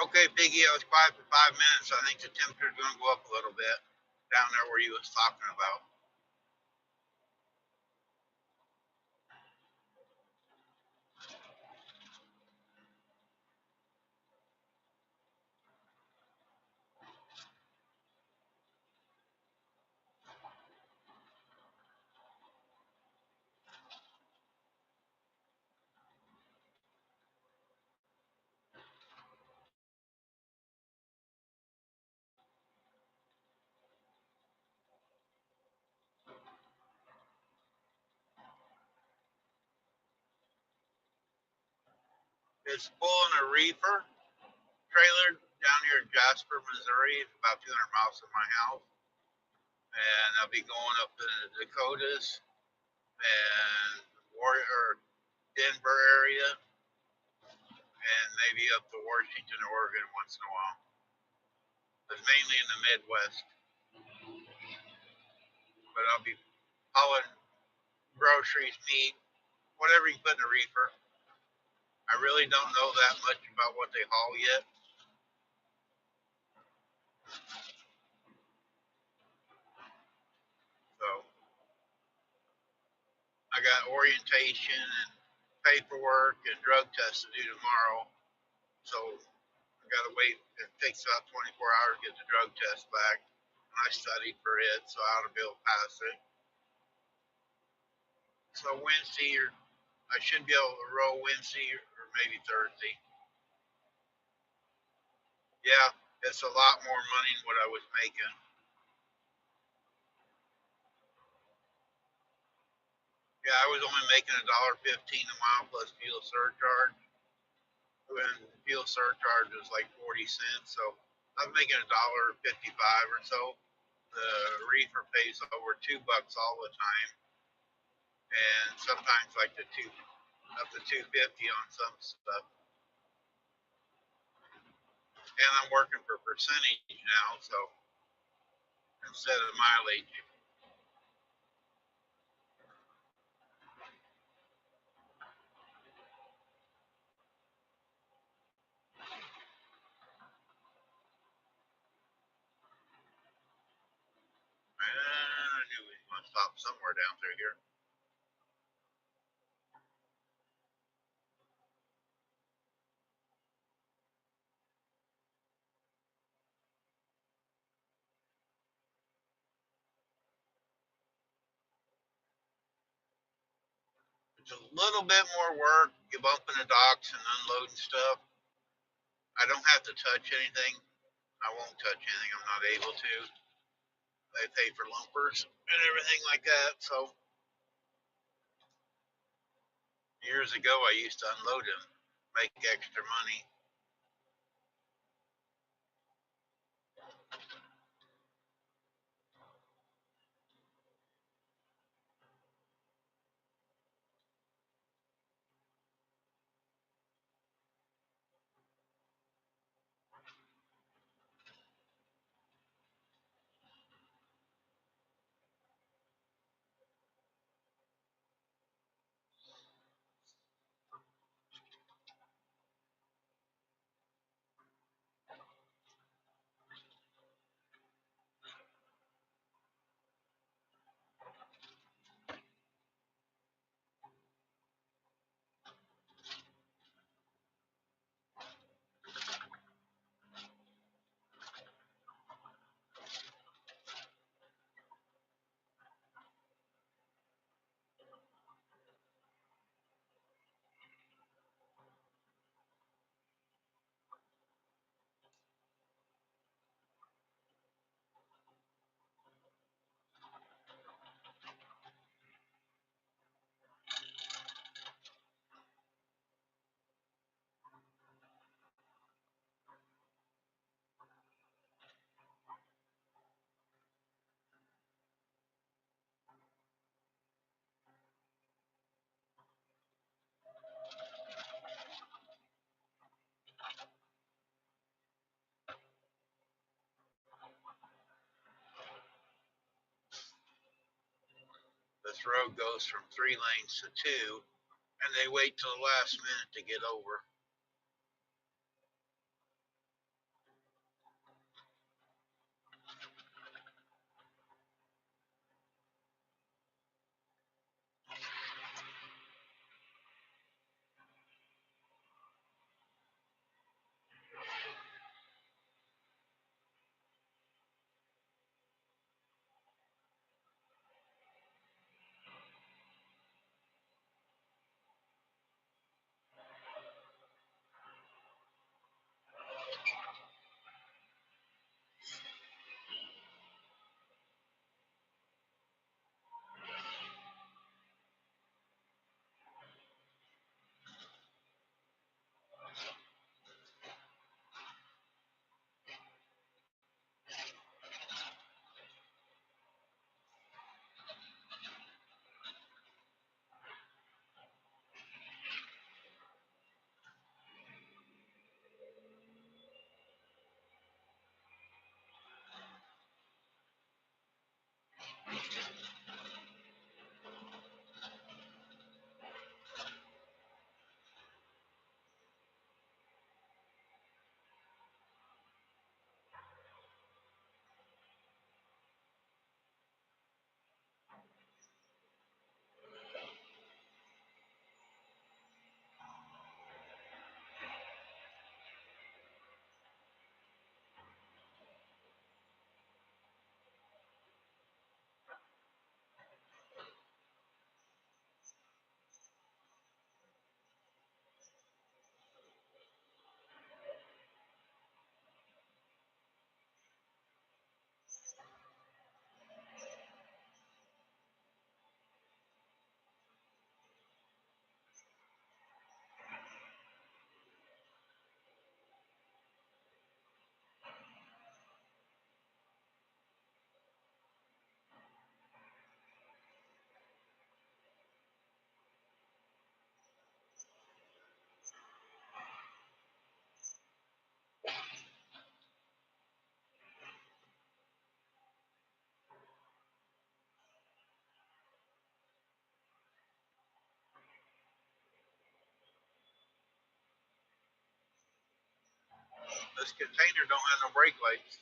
Okay, Biggie, I was quiet for 5 minutes. I think the temperature's going to go up a little bit down there where you was talking about. Is pulling a reefer trailer down here in Jasper, Missouri. It's about 200 miles from my house. And I'll be going up to the Dakotas and Denver area, and maybe up to Washington, Oregon once in a while. But mainly in the Midwest. But I'll be hauling groceries, meat, whatever you put in a reefer. I really don't know that much about what they haul yet. So I got orientation and paperwork and drug tests to do tomorrow. So I got to wait. It takes about 24 hours to get the drug test back. And I studied for it, so I ought to be able to pass it. So Wednesday, or I should be able to roll Wednesday or maybe Thursday. Yeah, it's a lot more money than what I was making. Yeah, I was only making $1.15 a mile plus fuel surcharge. When fuel surcharge was like 40 cents, so I'm making $1.55 or so. The reefer pays over $2 all the time, and sometimes like up to 250 on some stuff. And I'm working for percentage now, so instead of mileage. And I knew we was going to stop somewhere down through here. It's a little bit more work. You bumping the docks and unloading stuff. I don't have to touch anything. I won't touch anything. I'm not able to. They pay for lumpers and everything like that. So years ago, I used to unload them, make extra money. This road goes from 3 lanes to 2, and they wait till the last minute to get over. This container don't have no brake lights.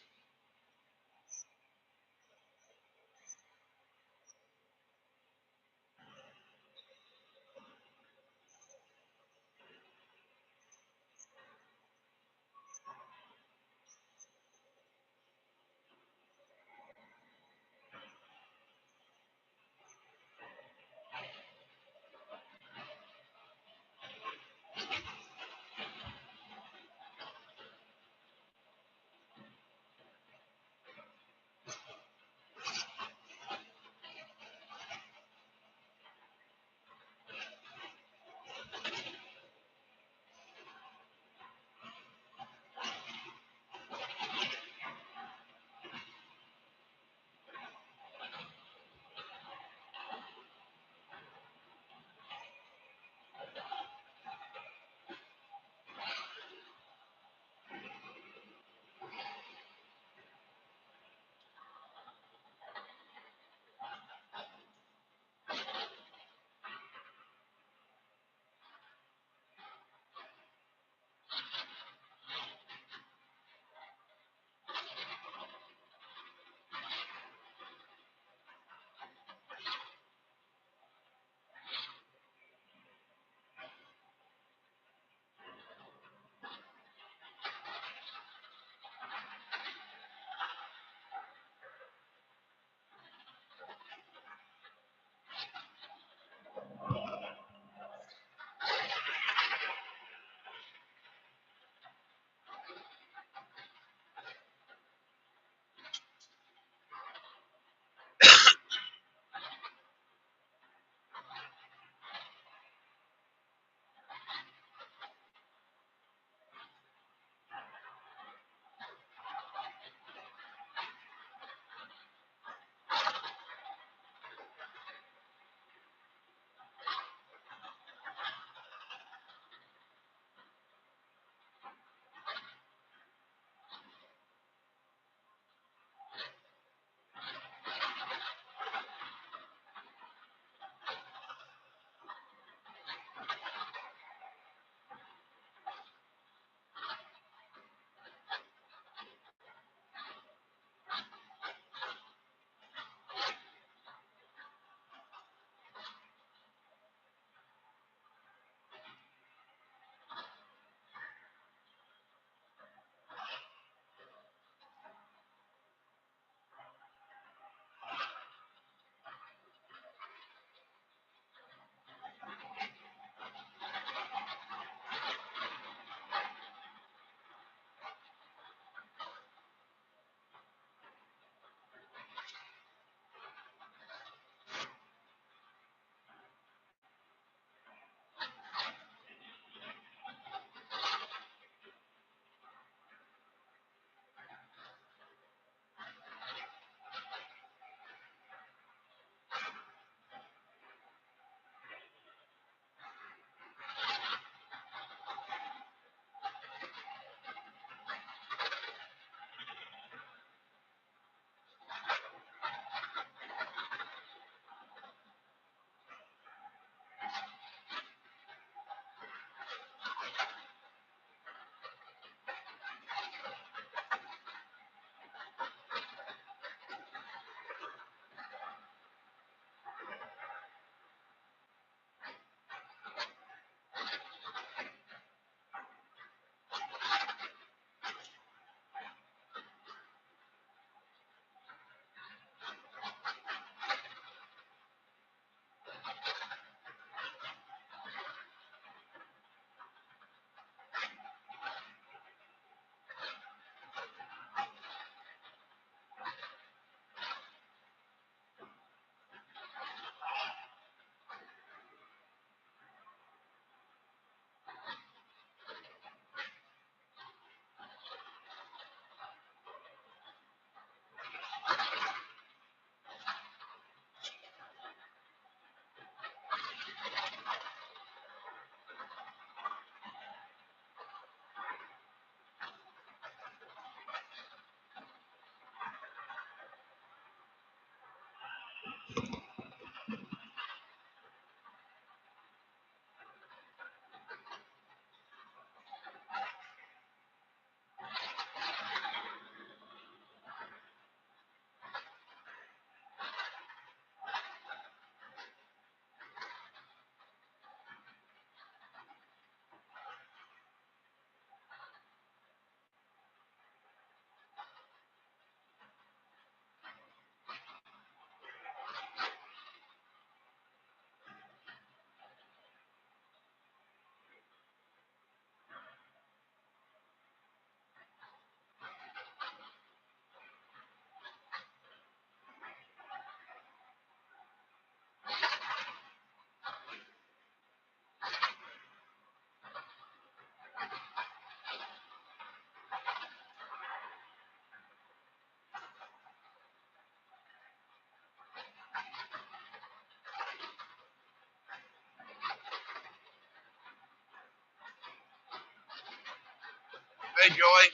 Hey, Joy,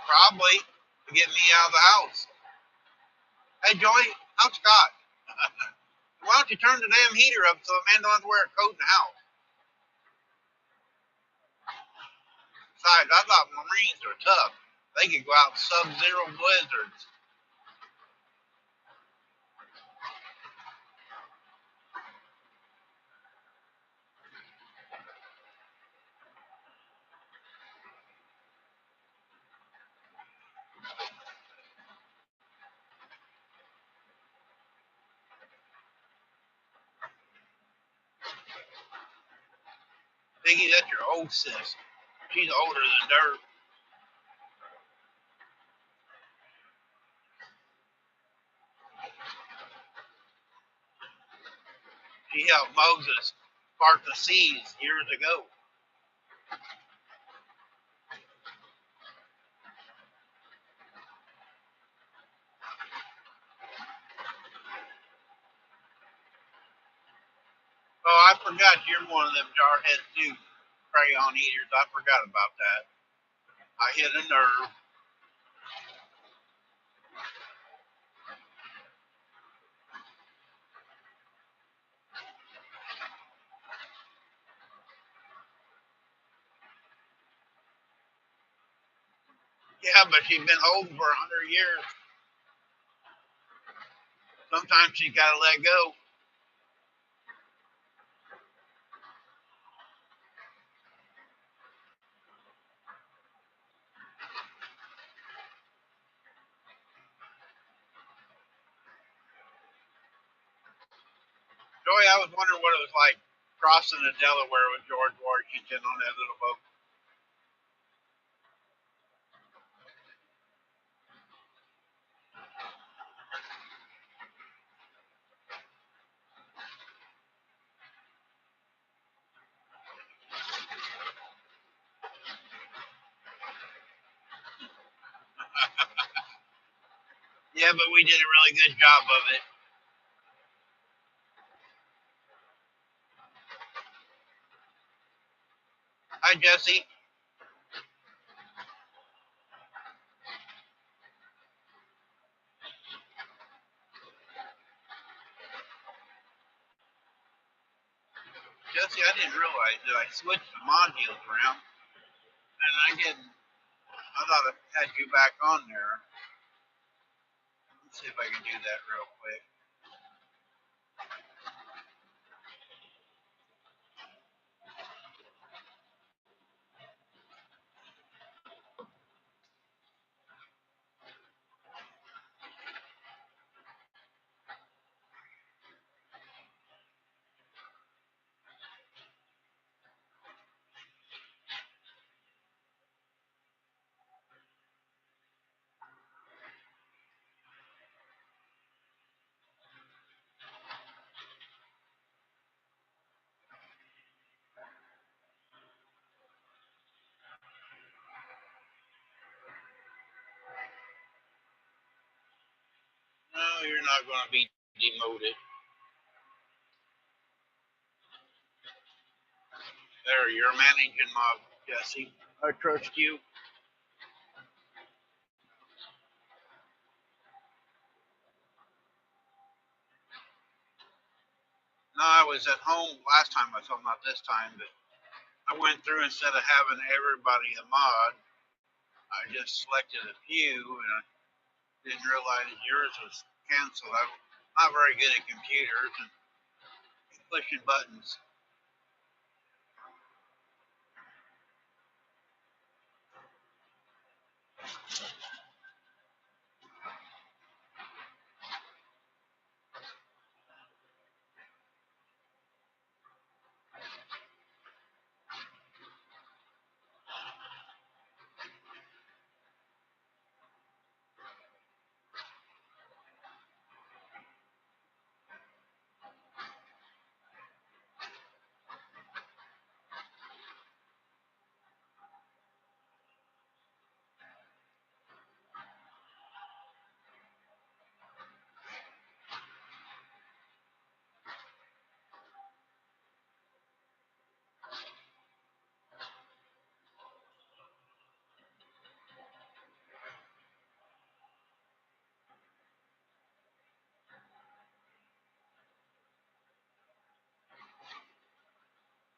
probably to get me out of the house. Hey, Joy, how's Scott? Why don't you turn the damn heater up so the man don't have to wear a coat in the house? Besides, I thought Marines were tough. They could go out in sub-zero blizzards. Biggie, that's your old sis. She's older than dirt. She helped Moses part the seas years ago. Oh, I forgot you're one of them jarheads too, crayon eaters. I forgot about that. I hit a nerve. Yeah, but she's been holding for 100 years. Sometimes she's got to let go. Joey, I was wondering what it was like crossing the Delaware with George Washington on that little boat. Yeah, but we did a really good job of it. Hi, Jesse. Jesse, I didn't realize that I switched the modules around, and I didn't. I thought I had you back on there. Let's see if I can do that real quick. No, you're not going to be demoted. There, you're managing mob, Jesse. I trust you. No, I was at home last time I saw, not this time, but I went through instead of having everybody a mod, I just selected a few, and I didn't realize yours was canceled. I'm not very good at computers and pushing buttons.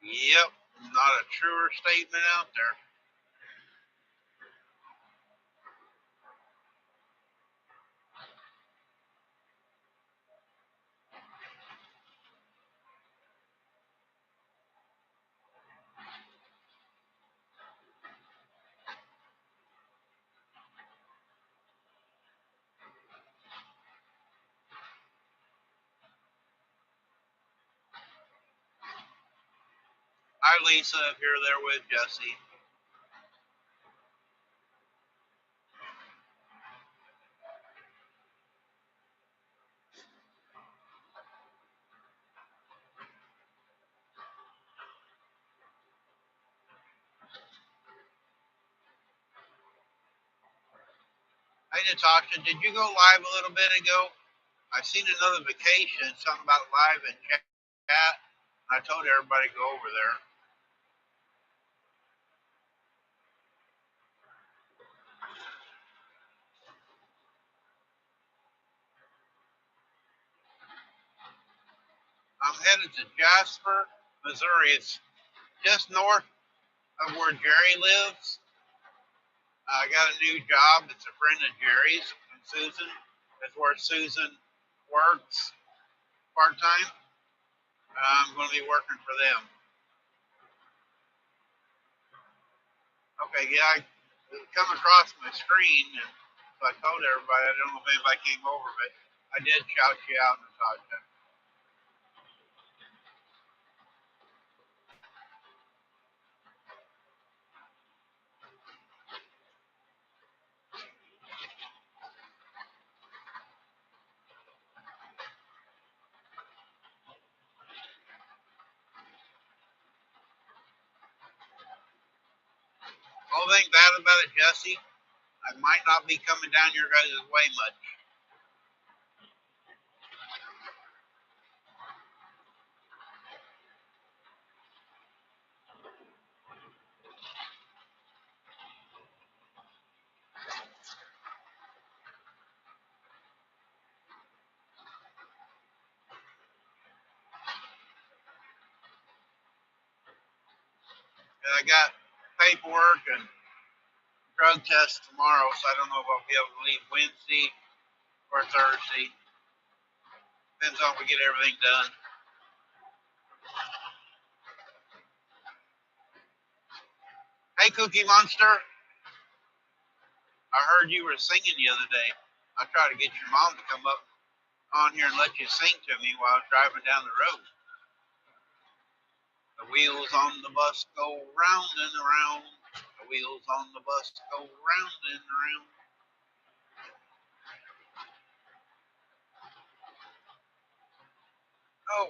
Yep, not a truer statement out there. Hi, Lisa, if you're there with Jesse. Hey, Natasha, did you go live a little bit ago? I seen a notification, something about live in chat. I told everybody to go over there. I'm headed to Jasper, Missouri. It's just north of where Jerry lives. I got a new job. It's a friend of Jerry's and Susan. That's where Susan works part time. I'm going to be working for them. Okay, yeah, I come across my screen, and so I told everybody. I don't know if anybody came over, but I did shout you out, Natasha. Only thing bad about it, Jesse, I might not be coming down your guys' way much. And I got paperwork and drug tests tomorrow, so I don't know if I'll be able to leave Wednesday or Thursday. Depends on if we get everything done. Hey, Cookie Monster, I heard you were singing the other day. I tried to get your mom to come up on here and let you sing to me while I was driving down the road. The wheels on the bus go round and around. The wheels on the bus go round and around. Oh,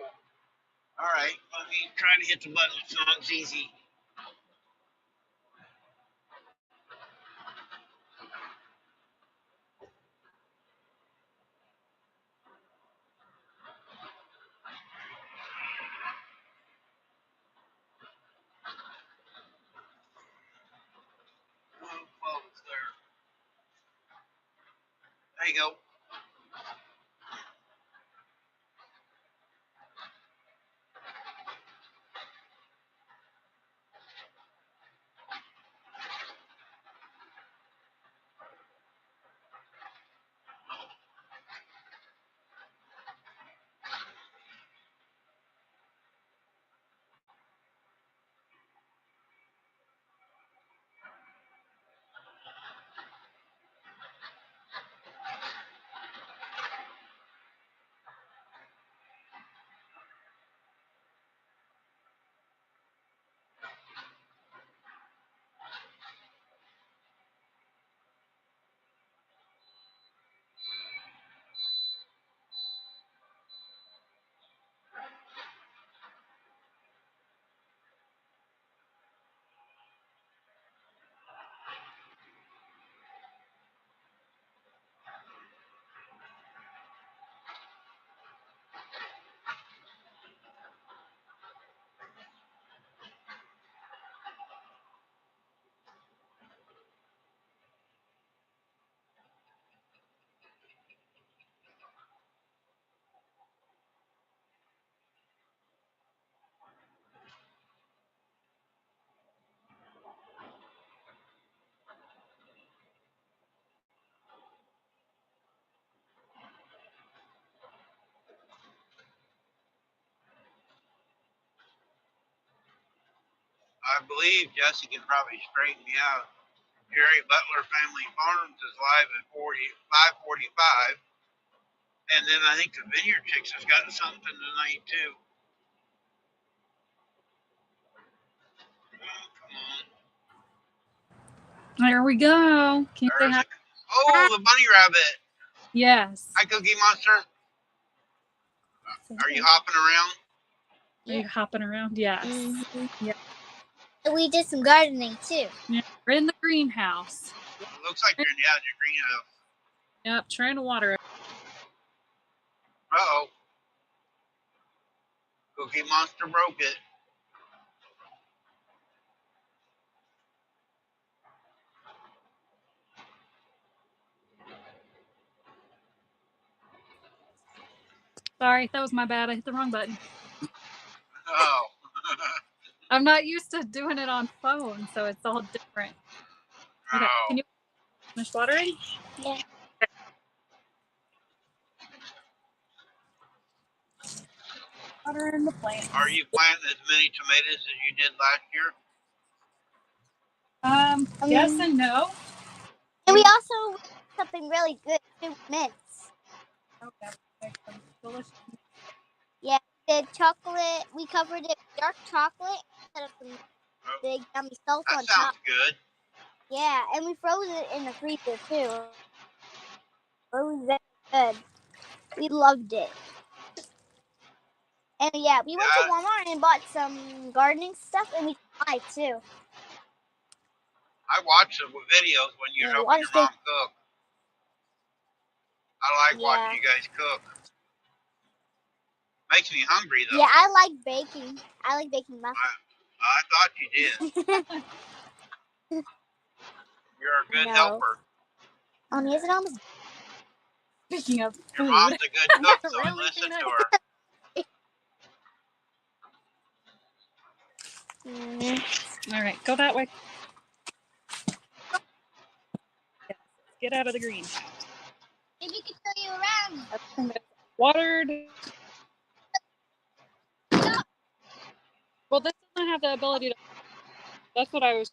all right. Let me try to hit the button. It's not as easy. Well, it's there. There you go. I believe Jesse can probably straighten me out. Jerry Butler Family Farms is live at 5:45, and then I think the Vineyard Chicks has got something tonight too. Oh, come on. There we go. Can you say hi? Oh, the bunny rabbit. Yes. Hi, Cookie Monster. Are you hopping around? Are you hopping around? Yes. Mm-hmm. Yeah. We did some gardening too. Yeah. We're in the greenhouse. It looks like you're in your greenhouse. Yep, trying to water it. Uh-oh. Cookie Monster broke it. Sorry, that was my bad. I hit the wrong button. Oh. I'm not used to doing it on phone, so it's all different. Okay, Oh. can you finish watering? Yeah. Watering the plants. Are you planting as many tomatoes as you did last year? Yes and no. And we also something really good too, mints. Okay. Delicious. Yeah, the chocolate. We covered it with dark chocolate instead of some big yummy salt That on top. sounds good. Yeah, and we froze it in the freezer too. It was very good. We loved it. And yeah, we went to Walmart and bought some gardening stuff, and we tried too. I watch the videos when you're helping your mom cook. I like watching you guys cook. Makes me hungry though. Yeah, I like baking. I like baking muffins. I thought you did. You're a good helper. Is it almost? Speaking of food. Your mom's a good cook, so really listen to her. All right, go that way. Yes, get out of the greenhouse. Maybe we can show you around. Everything that's watered. Well, this doesn't have the ability to. That's what I was.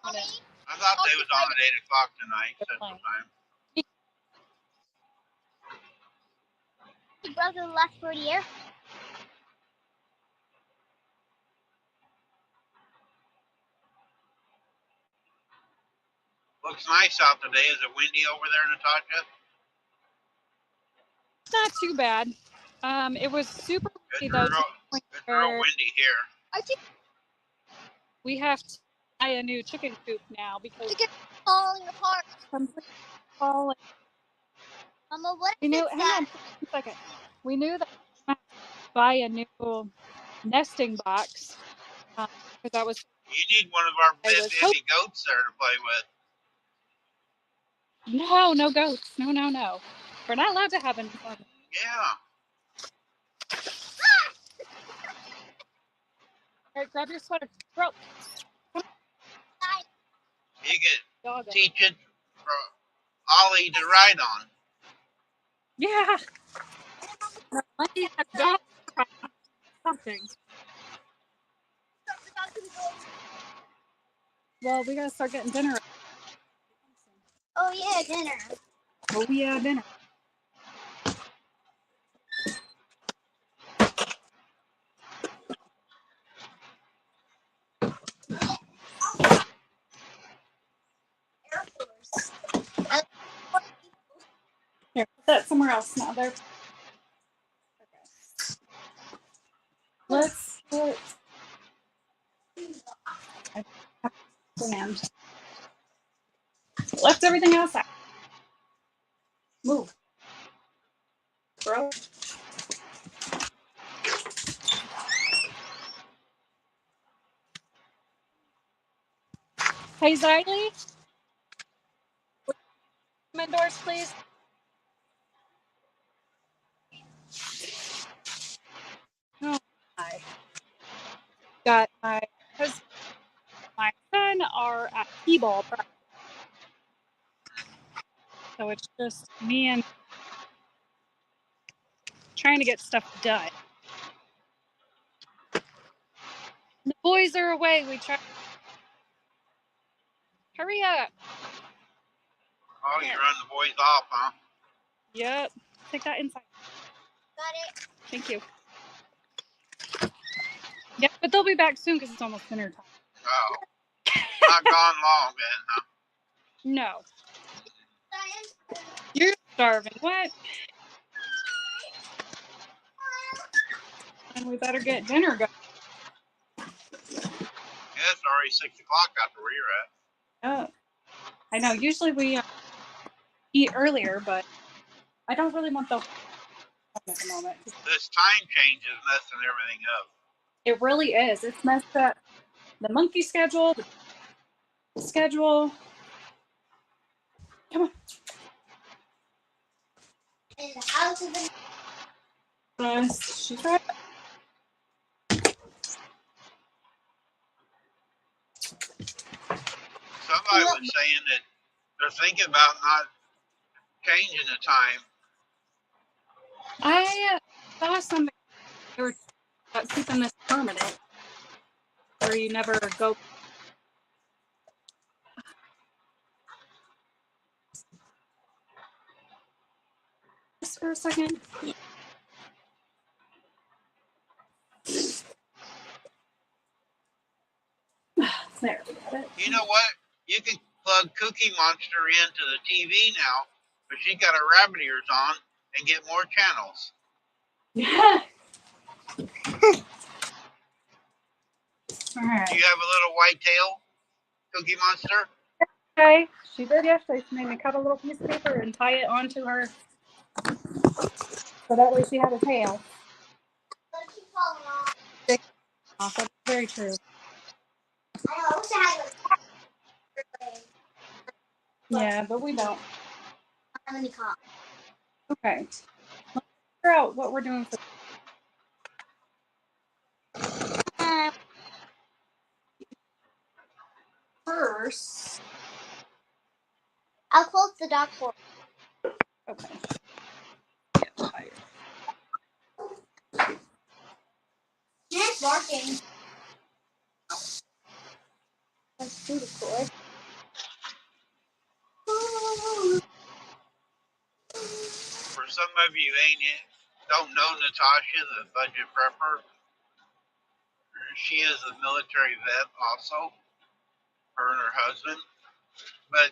I thought they was on at 8 o'clock tonight, Central Time. Your brother left for a year. Looks nice out today. Is it windy over there, Natasha? It's not too bad. It was super windy though. It's real windy here. We have to buy a new chicken coop now because it's falling apart. Completely falling. Mama, what we knew. Hang on a second. We knew that we had to buy a new nesting box because that was. You need one of our baby goats there to play with. No goats. No. We're not allowed to have any fun. Yeah. All right, grab your sweater. Throw. You could teach it for Ollie to ride on. Yeah. Something. Well, we gotta start getting dinner. Oh yeah, dinner. Oh yeah, dinner. Here, put that somewhere else now. There. Let's put. Left everything else out. Move. Bro. Hey, Xylee. Come indoors, please. Oh, my. Got my husband, my son are at t-ball practice. So it's just me and trying to get stuff done. No, boys are away. We try. Hurry up. Oh, you run the boys off, huh? Yep. Take that inside. Got it. Thank you. Yeah, but they'll be back soon because it's almost dinner time. Oh. Not gone long then, huh? No. You're starving. What? And we better get dinner going. Yeah, it's already 6 o'clock after where you're at. Oh. I know. Usually we eat earlier, but I don't really want the at the moment. This time change is messing everything up. It really is. It's messed up. The monkey schedule, the schedule. Come on. In the house of the. She's right. Somebody was saying that they're thinking about not changing the time. I saw something they were about keeping this permanent, where you never go. Just for a second. There, we got it. You know what? You can plug Cookie Monster into the TV now, but she got her rabbit ears on and get more channels. Yeah. All right. Do you have a little white tail, Cookie Monster? Okay. She did yesterday. She made me cut a little piece of paper and tie it onto her, so that way she had a tail. That's very true. I wish I had Yeah, but we don't. how many cops. Okay. Let's figure out what we're doing for. First. I'll close the dog door. Okay. Get tired. It's barking. Let's do the cord. For some of you don't know Natasha, the budget prepper. She is a military vet also, her and her husband. But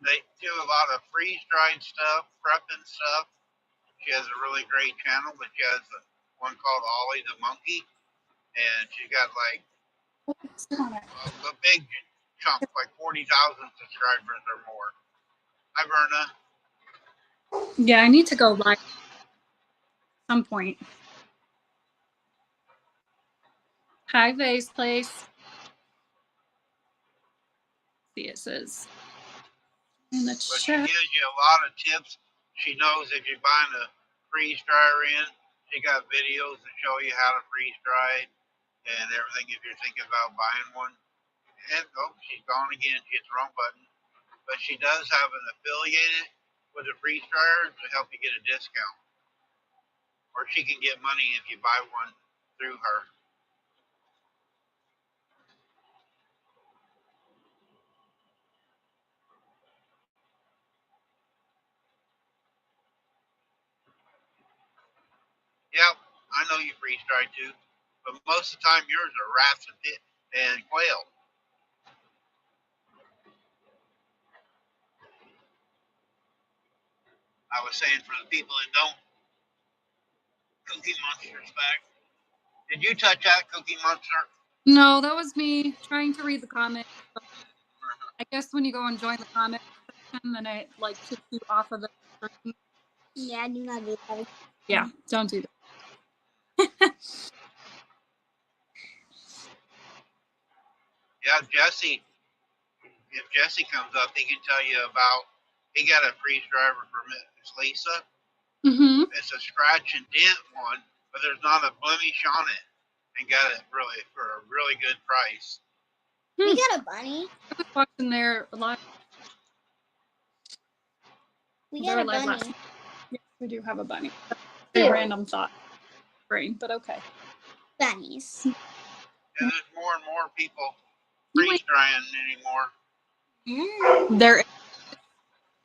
they do a lot of freeze-dried stuff, prepping stuff. She has a really great channel, but she has one called Ollie the Monkey. And she got like Sit on it. a big chunk, like 40,000 subscribers or more. Hi, Verna. Yeah, I need to go live at some point. Hi, Vase Place. See, it says in the But she chat. gives you a lot of tips. She knows if you're buying a freeze dryer in, she got videos that show you how to freeze dry it and everything if you're thinking about buying one. And oh, she's gone again. She hit the wrong button. But she does have an affiliated with a freeze dryer to help you get a discount. Or she can get money if you buy one through her. Yep, I know you freeze dry too. But most of the time yours are rats and quail. I was saying for the people that don't, Cookie Monster's back. Did you touch that, Cookie Monster? No, that was me trying to read the comments. I guess when you go and join the comment section, then it like kicks you off of the screen. Yeah, do not do that. Yeah, don't do that. Yeah, Jesse. If Jesse comes up, he can tell you about. He got a freeze driver for Miss Lisa. Mm-hmm. It's a scratch and dent one, but there's not a blemish on it. And got it really for a really good price. We got a bunny. I was watching there a lot. We got a live bunny. last night. Yes, we do have a bunny. That's a random thought brain, but okay. Bunnies. And there's more and more people freeze drying anymore. There,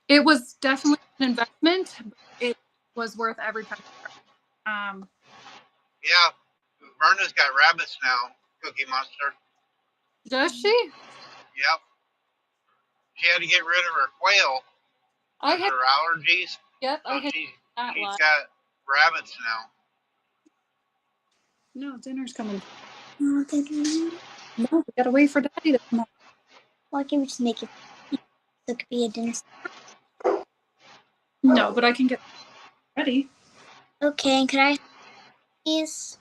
it was definitely an investment, but it was worth every penny. Yeah, Verna's got rabbits now, Cookie Monster. Does she? Yep. She had to get rid of her quail because of her allergies. Yep, so she's got rabbits now. No, dinner's coming. No, we gotta wait for Daddy to come up. Why can't we just make it? So it could be a dinner. No, but I can get ready. Okay, and could I please?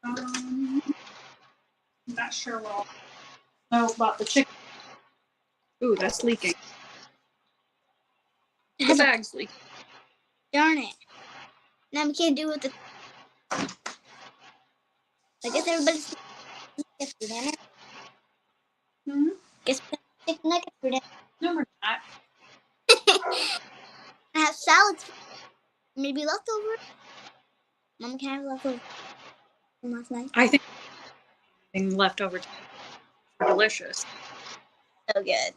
I'm not sure what I'll know about the chicken. Ooh, that's leaking. The bag's leaking. Darn it. Now we can't do it with the. I guess everybody's gets for dinner. Guess we have chicken nuggets for dinner. No, we're not. I have salads. Maybe leftover. Mom, can I have leftover from last night? I think leftover are delicious. So good.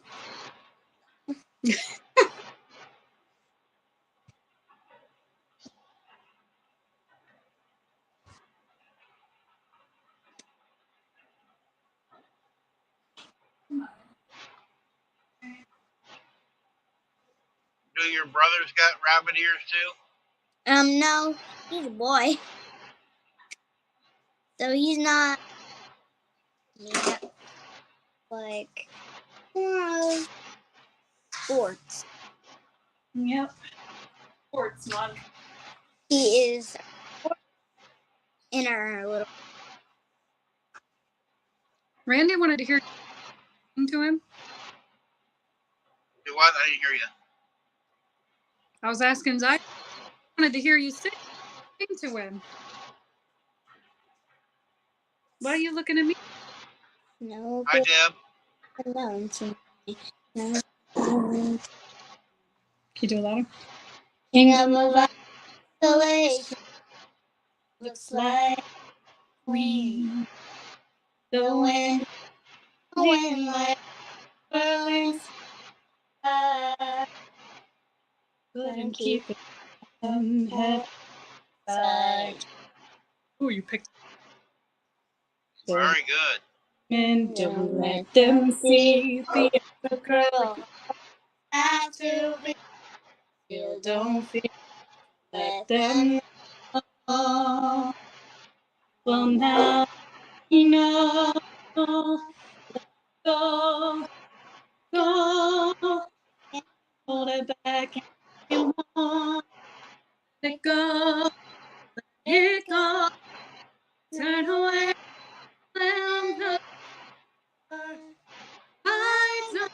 Do your brothers got rabbit ears too? No, he's a boy. So he's not like more of sports. Yep. Sports one. He is in our little. Randy wanted to hear to him. Do what? I didn't hear you. I was asking Zach. I wanted to hear you sing to him. Why are you looking at me? No. Hi, Deb. Alone to me. No. Can you do it louder? King of my isolation looks like queen. The wind when my burns Couldn't keep it from head side. Oh, you picked. Very good. And don't let them see the other girl. have to be. You don't feel. Let them know. Well, now you know. Go, go. Hold it back if you want. Let it go. Let it go. Turn away. Let them go. I don't.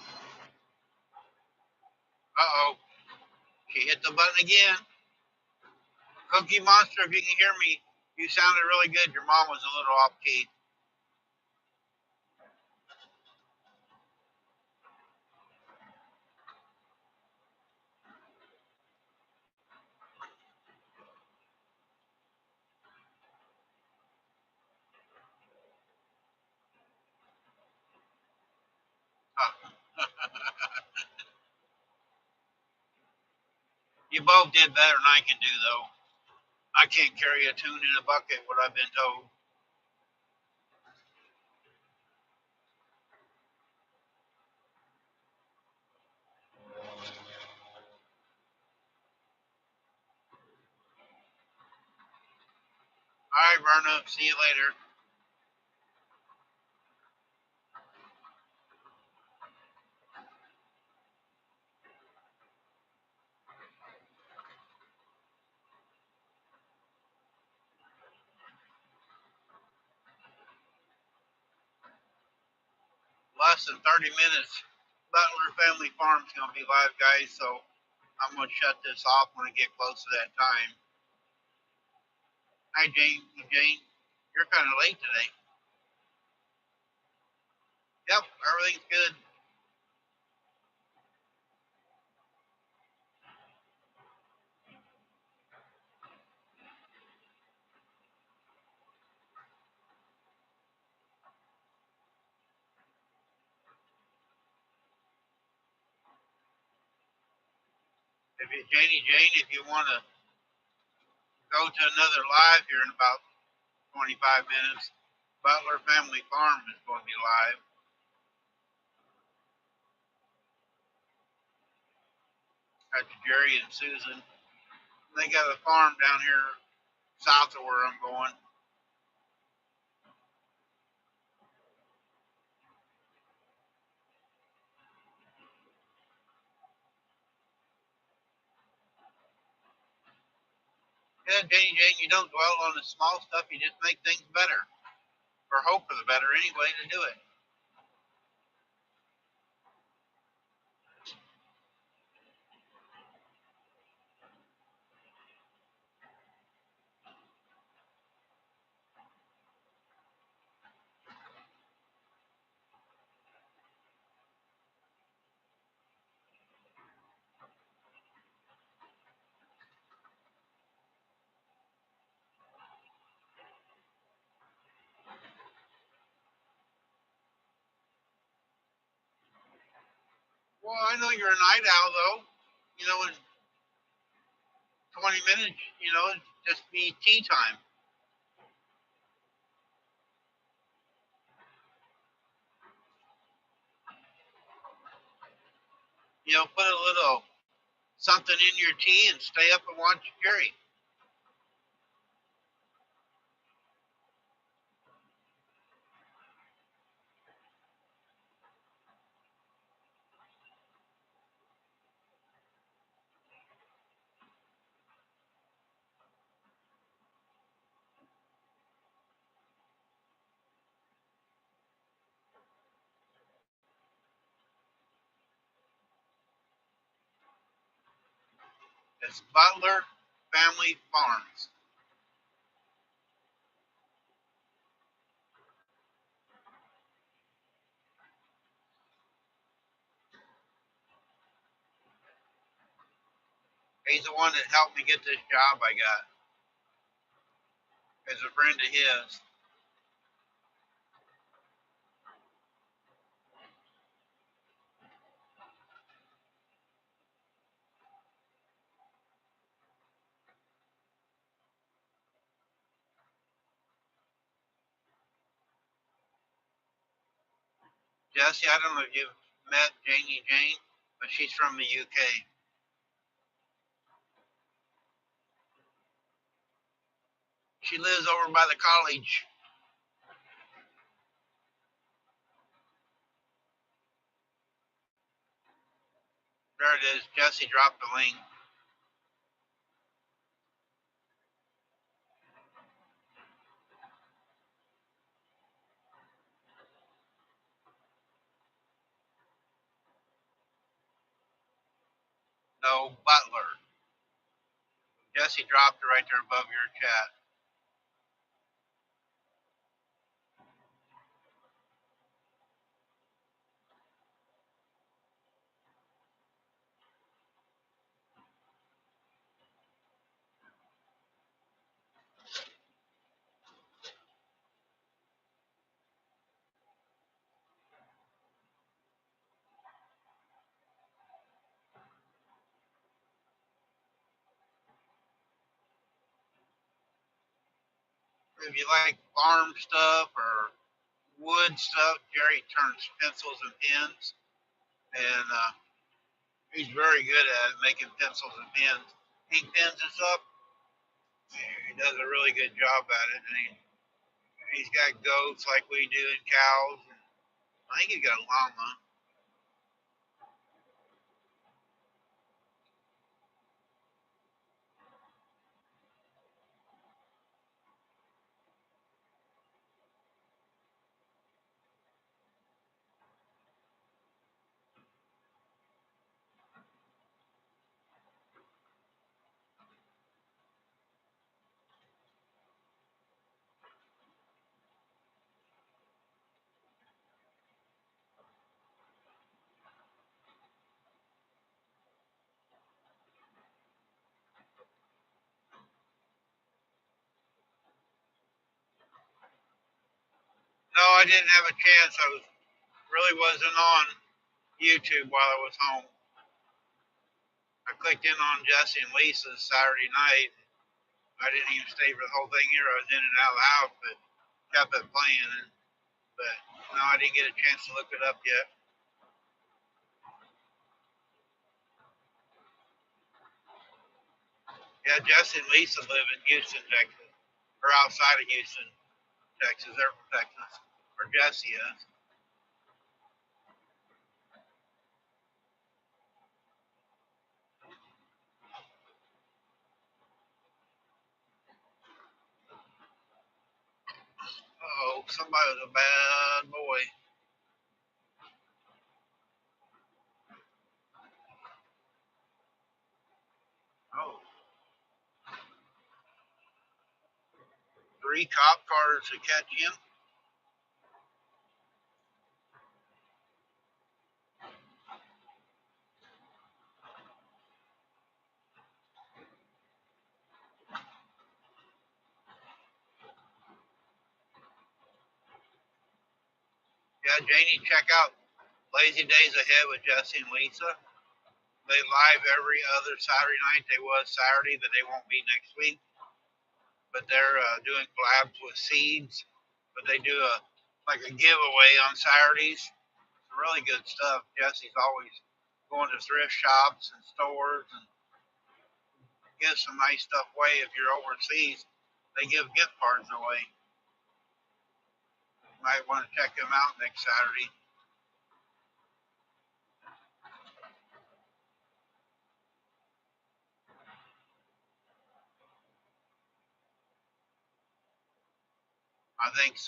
Uh-oh. She hit the button again. Cookie Monster, if you can hear me, you sounded really good. Your mom was a little off key. You both did better than I can do, though. I can't carry a tune in a bucket, what I've been told. All right, Verna. See you later. Less than 30 minutes. Butler Family Farm's going to be live, guys, so I'm going to shut this off when I get close to that time. Hi, Jane. Jane, you're kind of late today. Yep, everything's good. Janie, if you want to go to another live here in about 25 minutes, Butler Family Farm is going to be live. That's Jerry and Susan. They got a farm down here south of where I'm going. Yeah, Jane, you don't dwell on the small stuff. You just make things better, or hope for the better anyway to do it. Well, I know you're a night owl, though. You know, in 20 minutes, you know, it'd just be tea time. You know, put a little something in your tea and stay up and watch Jerry. It's Butler Family Farms. He's the one that helped me get this job I got as a friend of his. Jesse, I don't know if you've met Jane, but she's from the UK. She lives over by the college. There it is. Jesse dropped the link. No, Butler. Jesse dropped it right there above your chat. If you like farm stuff or wood stuff, Jerry turns pencils and pens, and he's very good at making pencils and pens. Ink pens and stuff. He does a really good job at it, and he's got goats like we do and cows. And I think he's got a llama. No, I didn't have a chance. Really wasn't on YouTube while I was home. I clicked in on Jesse and Lisa Saturday night. I didn't even stay for the whole thing here. I was in and out of the house, but kept it playing. But no, I didn't get a chance to look it up yet. Yeah, Jesse and Lisa live in Houston, Texas, or outside of Houston, Texas. They're from Texas, or Jesse is. Oh, somebody was a bad boy. Oh, 3 cop cars to catch him. Yeah, Janie, check out Lazy Days Ahead with Jesse and Lisa. They live every other Saturday night. They was Saturday, but they won't be next week. But they're doing collabs with Seeds. But they do a giveaway on Saturdays. Really good stuff. Jesse's always going to thrift shops and stores and gives some nice stuff away. If you're overseas, they give gift cards away. You might want to check them out next Saturday. I think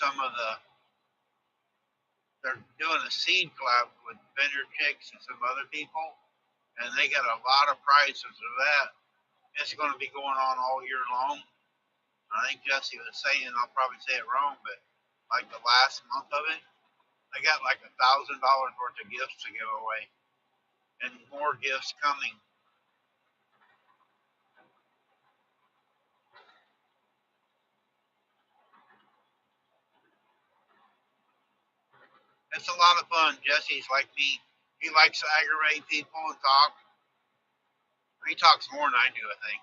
they're doing a seed collab with Vineyard Chicks and some other people, and they got a lot of prizes for that. It's going to be going on all year long. I think Jesse was saying, I'll probably say it wrong, but like the last month of it, they got like $1,000 worth of gifts to give away, and more gifts coming. It's a lot of fun. Jesse's like me. He likes to aggravate people and talk. He talks more than I do, I think.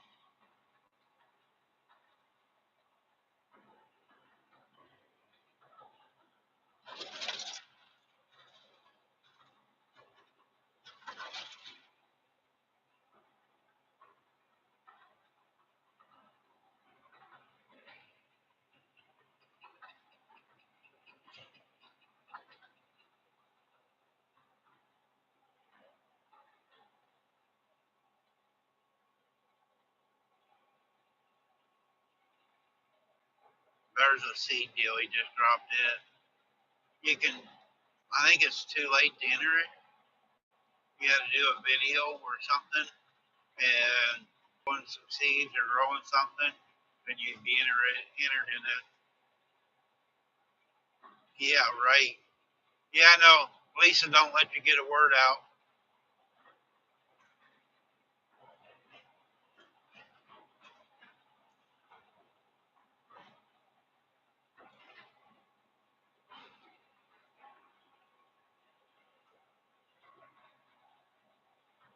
There's a seed deal. He just dropped it. You can, I think it's too late to enter it. You had to do a video or something and growing some seeds or growing something, and you'd be entered in it. Yeah, right. Yeah, I know. Lisa don't let you get a word out.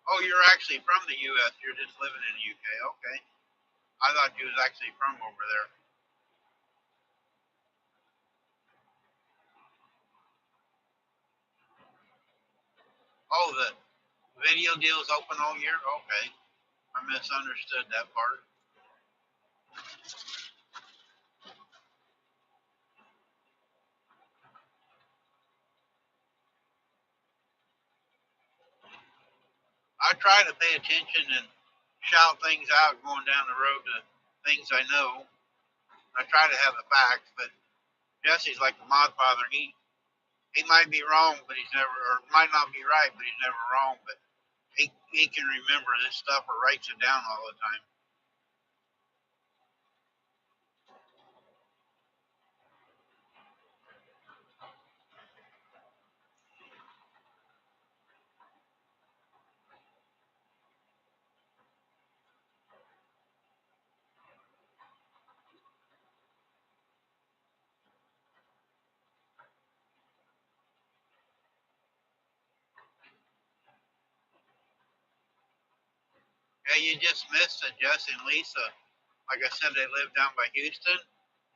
Oh, you're actually from the U.S. You're just living in the U.K. Okay. I thought you was actually from over there. Oh, the video deal is open all year? Okay. I misunderstood that part. I try to pay attention and shout things out going down the road to things I know. I try to have the facts, but Jesse's like the mod father. He might be wrong, but he's never, or might not be right, but he's never wrong. But he can remember this stuff or writes it down all the time. Yeah, you just missed it, Jesse and Lisa. Like I said, they live down by Houston,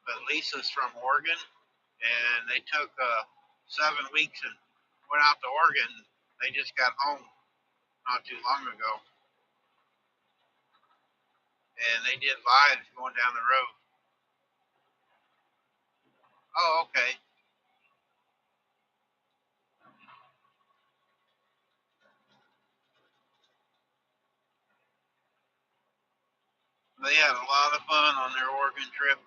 but Lisa's from Oregon, and they took 7 weeks and went out to Oregon. They just got home not too long ago, and they did lives going down the road. Oh, okay. They had a lot of fun on their Oregon trip.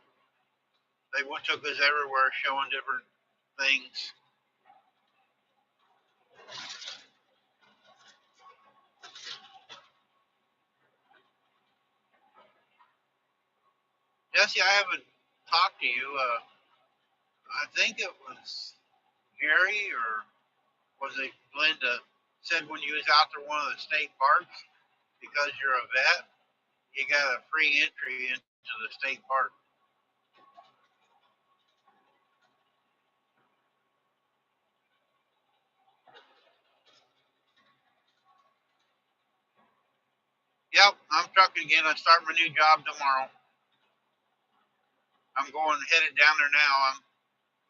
They took us everywhere, showing different things. Jesse, I haven't talked to you. I think it was Jerry or was it Glenda said when you was out to one of the state parks, because you're a vet, you got a free entry into the state park. Yep, I'm trucking again. I start my new job tomorrow. I'm going headed down there now. I'm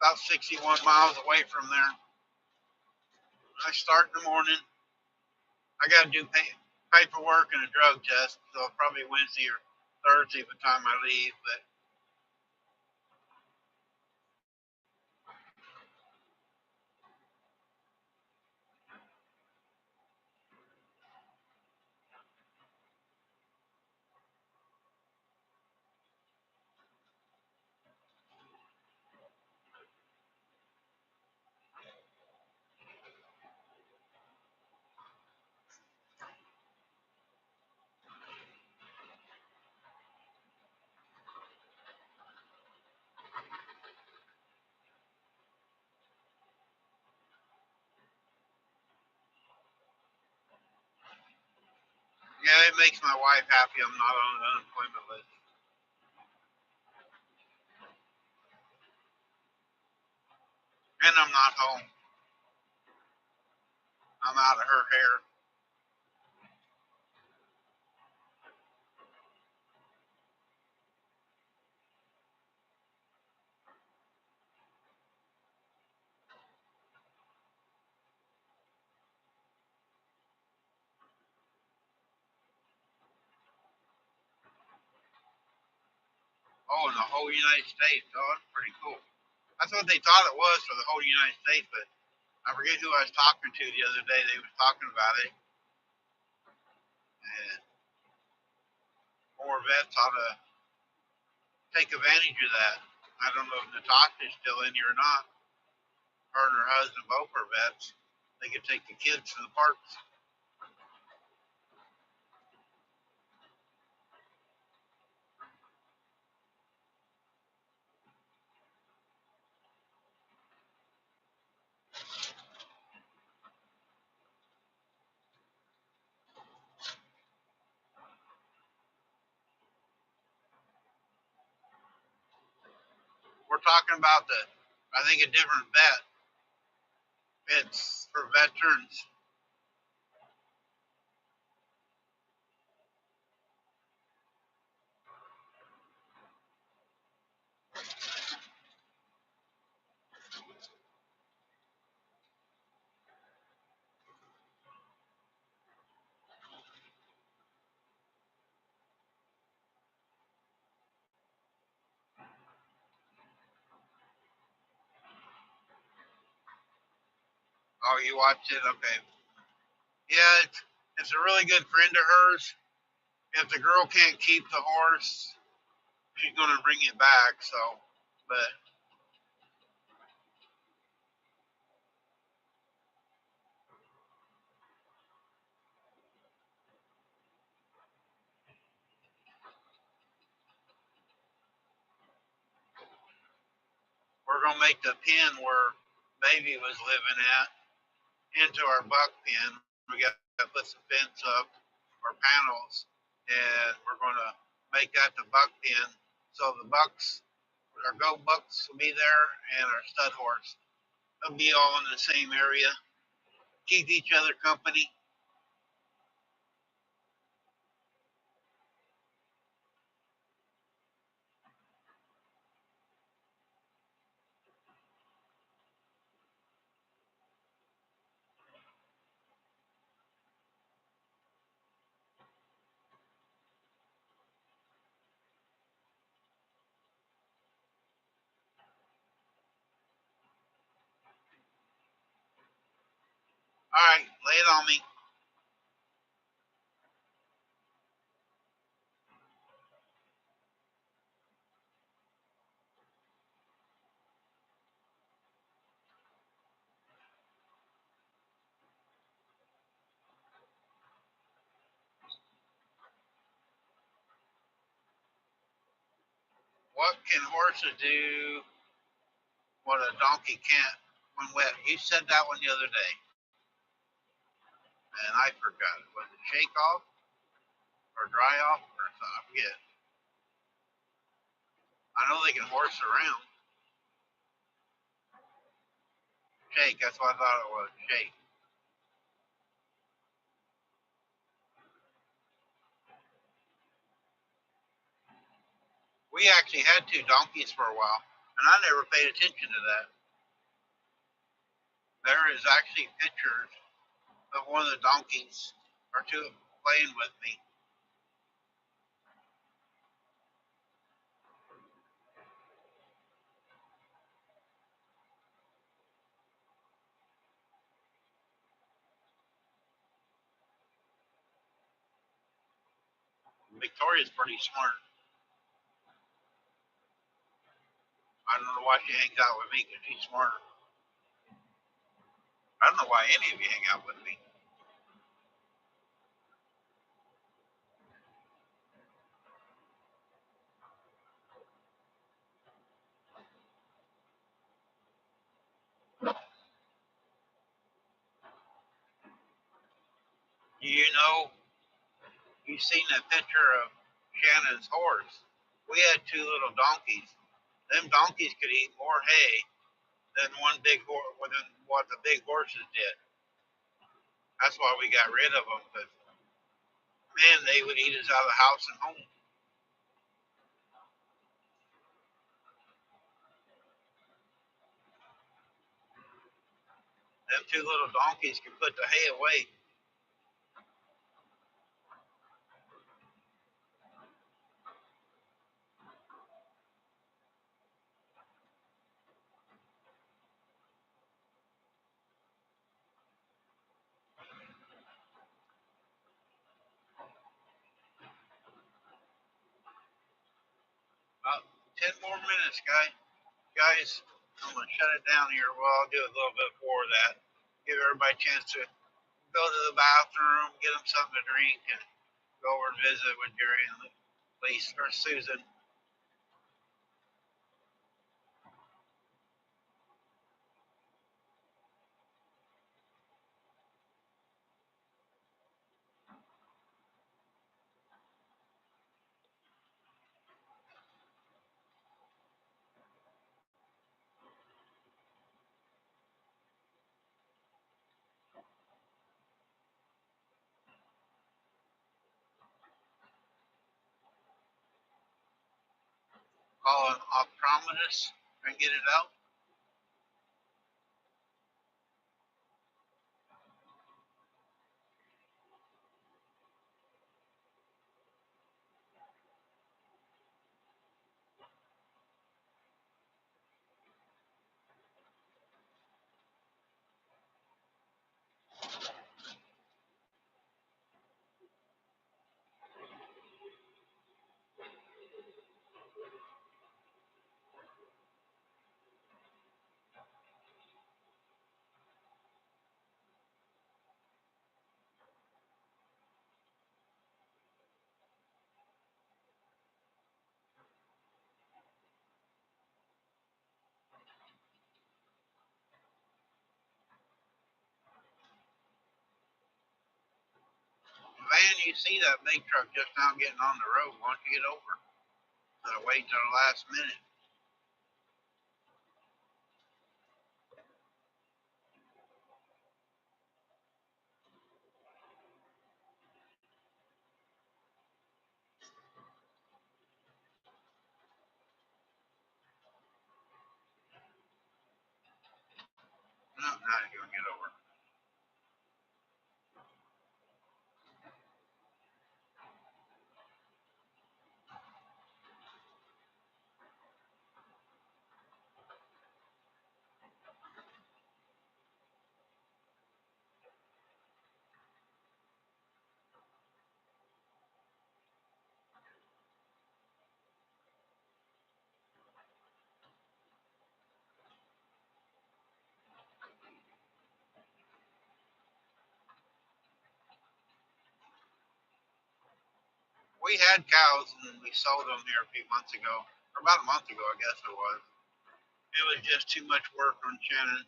about 61 miles away from there. I start in the morning. I got to do paperwork and a drug test, so probably Wednesday or Thursday by the time I leave. But yeah, it makes my wife happy. I'm not on an unemployment list, and I'm not home. I'm out of her hair. Oh, in the whole United States. Oh, that's pretty cool. That's what they thought it was for the whole United States, but I forget who I was talking to the other day. They was talking about it, and more vets ought to take advantage of that. I don't know if Natasha's still in here or not. Her and her husband both are vets. They could take the kids to the parks. We're talking about I think, a different vet. It's for veterans. Oh, you watched it? Okay. Yeah, it's a really good friend of hers. If the girl can't keep the horse, she's going to bring it back. So, but we're going to make the pen where Baby was living at into our buck pen. We got to put some fence up or panels, and we're going to make that the buck pen. So the bucks, our goat bucks will be there, and our stud horse. They'll be all in the same area. Keep each other company. All right, lay it on me. What can horses do what a donkey can't when wet? You said that one the other day, and I forgot it. Was it shake off or dry off or something? I forget. I know they can horse around. Shake, that's what I thought it was. Shake. We actually had two donkeys for a while, and I never paid attention to that. There is actually pictures of one of the donkeys or two playing with me. Victoria's pretty smart. I don't know why she hangs out with me because she's smarter. I don't know why any of you hang out with me. You know, you've seen that picture of Shannon's horse. We had two little donkeys. Them donkeys could eat more hay than one big horse, than what the big horses did. That's why we got rid of them. Because man, they would eat us out of the house and home. Them two little donkeys could put the hay away. About 10 more minutes, guys. I'm gonna shut it down here. Well, I'll do a little bit before that. Give everybody a chance to go to the bathroom, get them something to drink, and go over and visit with Jerry and Lisa or Susan. Call an optometrist and get it out. Van, you see that big truck just now getting on the road. Why don't you get over? Instead of waiting till the last minute. No, now you're gonna get over. we had cows and we sold them here a few months ago, or about a month ago, I guess it was. It was just too much work on Shannon.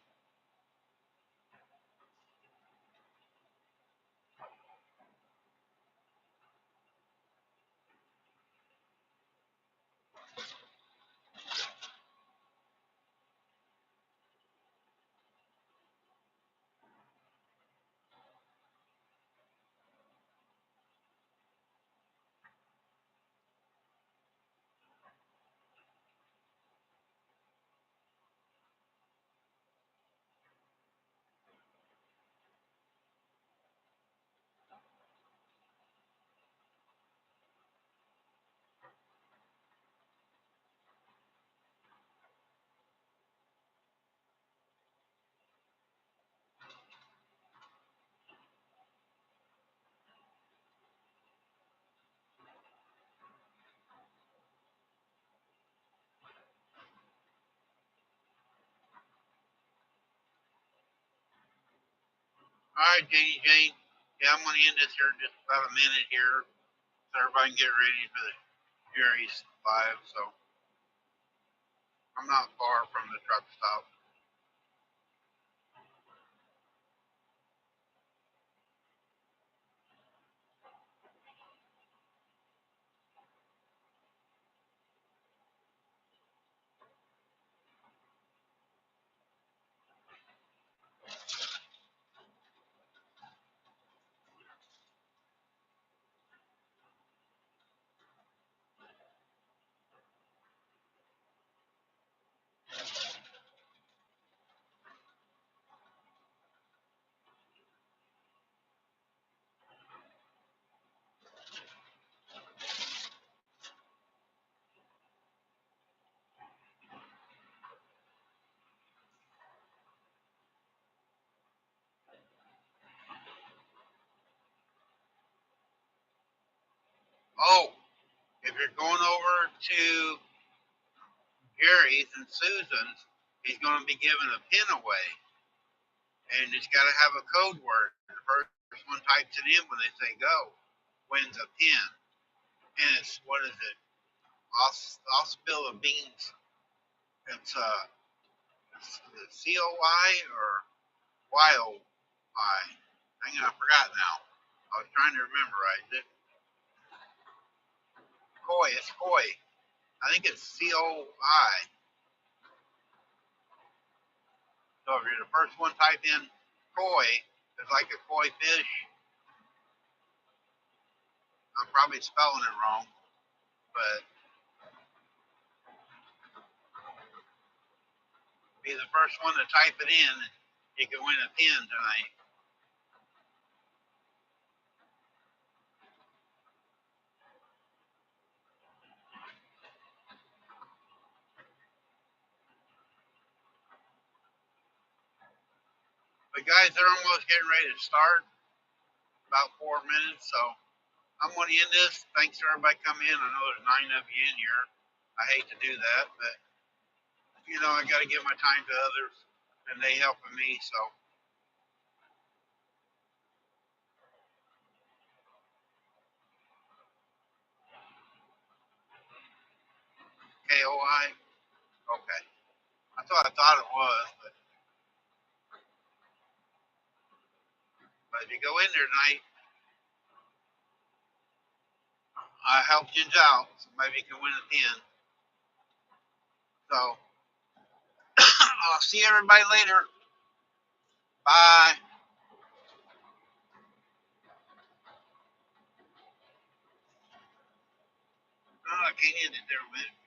All right, Jane. Yeah, I'm going to end this here in just about a minute here so everybody can get ready for the Jerry's live. So I'm not far from the truck stop. Oh, if you're going over to Jerry's and Susan's, he's going to be giving a pin away. And it's got to have a code word. The first one types it in when they say go wins a pin. And it's, what is it? I'll spill the beans. It's COI or YOI. Hang on, I forgot now. I was trying to remember. Koi. It's koi. I think it's COI. So if you're the first one type in koi, it's like a koi fish. I'm probably spelling it wrong, but be the first one to type it in, you can win a pin tonight. But guys, they're almost getting ready to start. About 4 minutes, so I'm going to end this. Thanks for everybody coming in. I know there's 9 of you in here. I hate to do that, but you know I got to give my time to others, and they helping me. So KOI. Okay, I thought it was, but if you go in there tonight, I helped you out. So maybe you can win a pin. So I'll see everybody later. Bye. Oh, I can't end it there, man.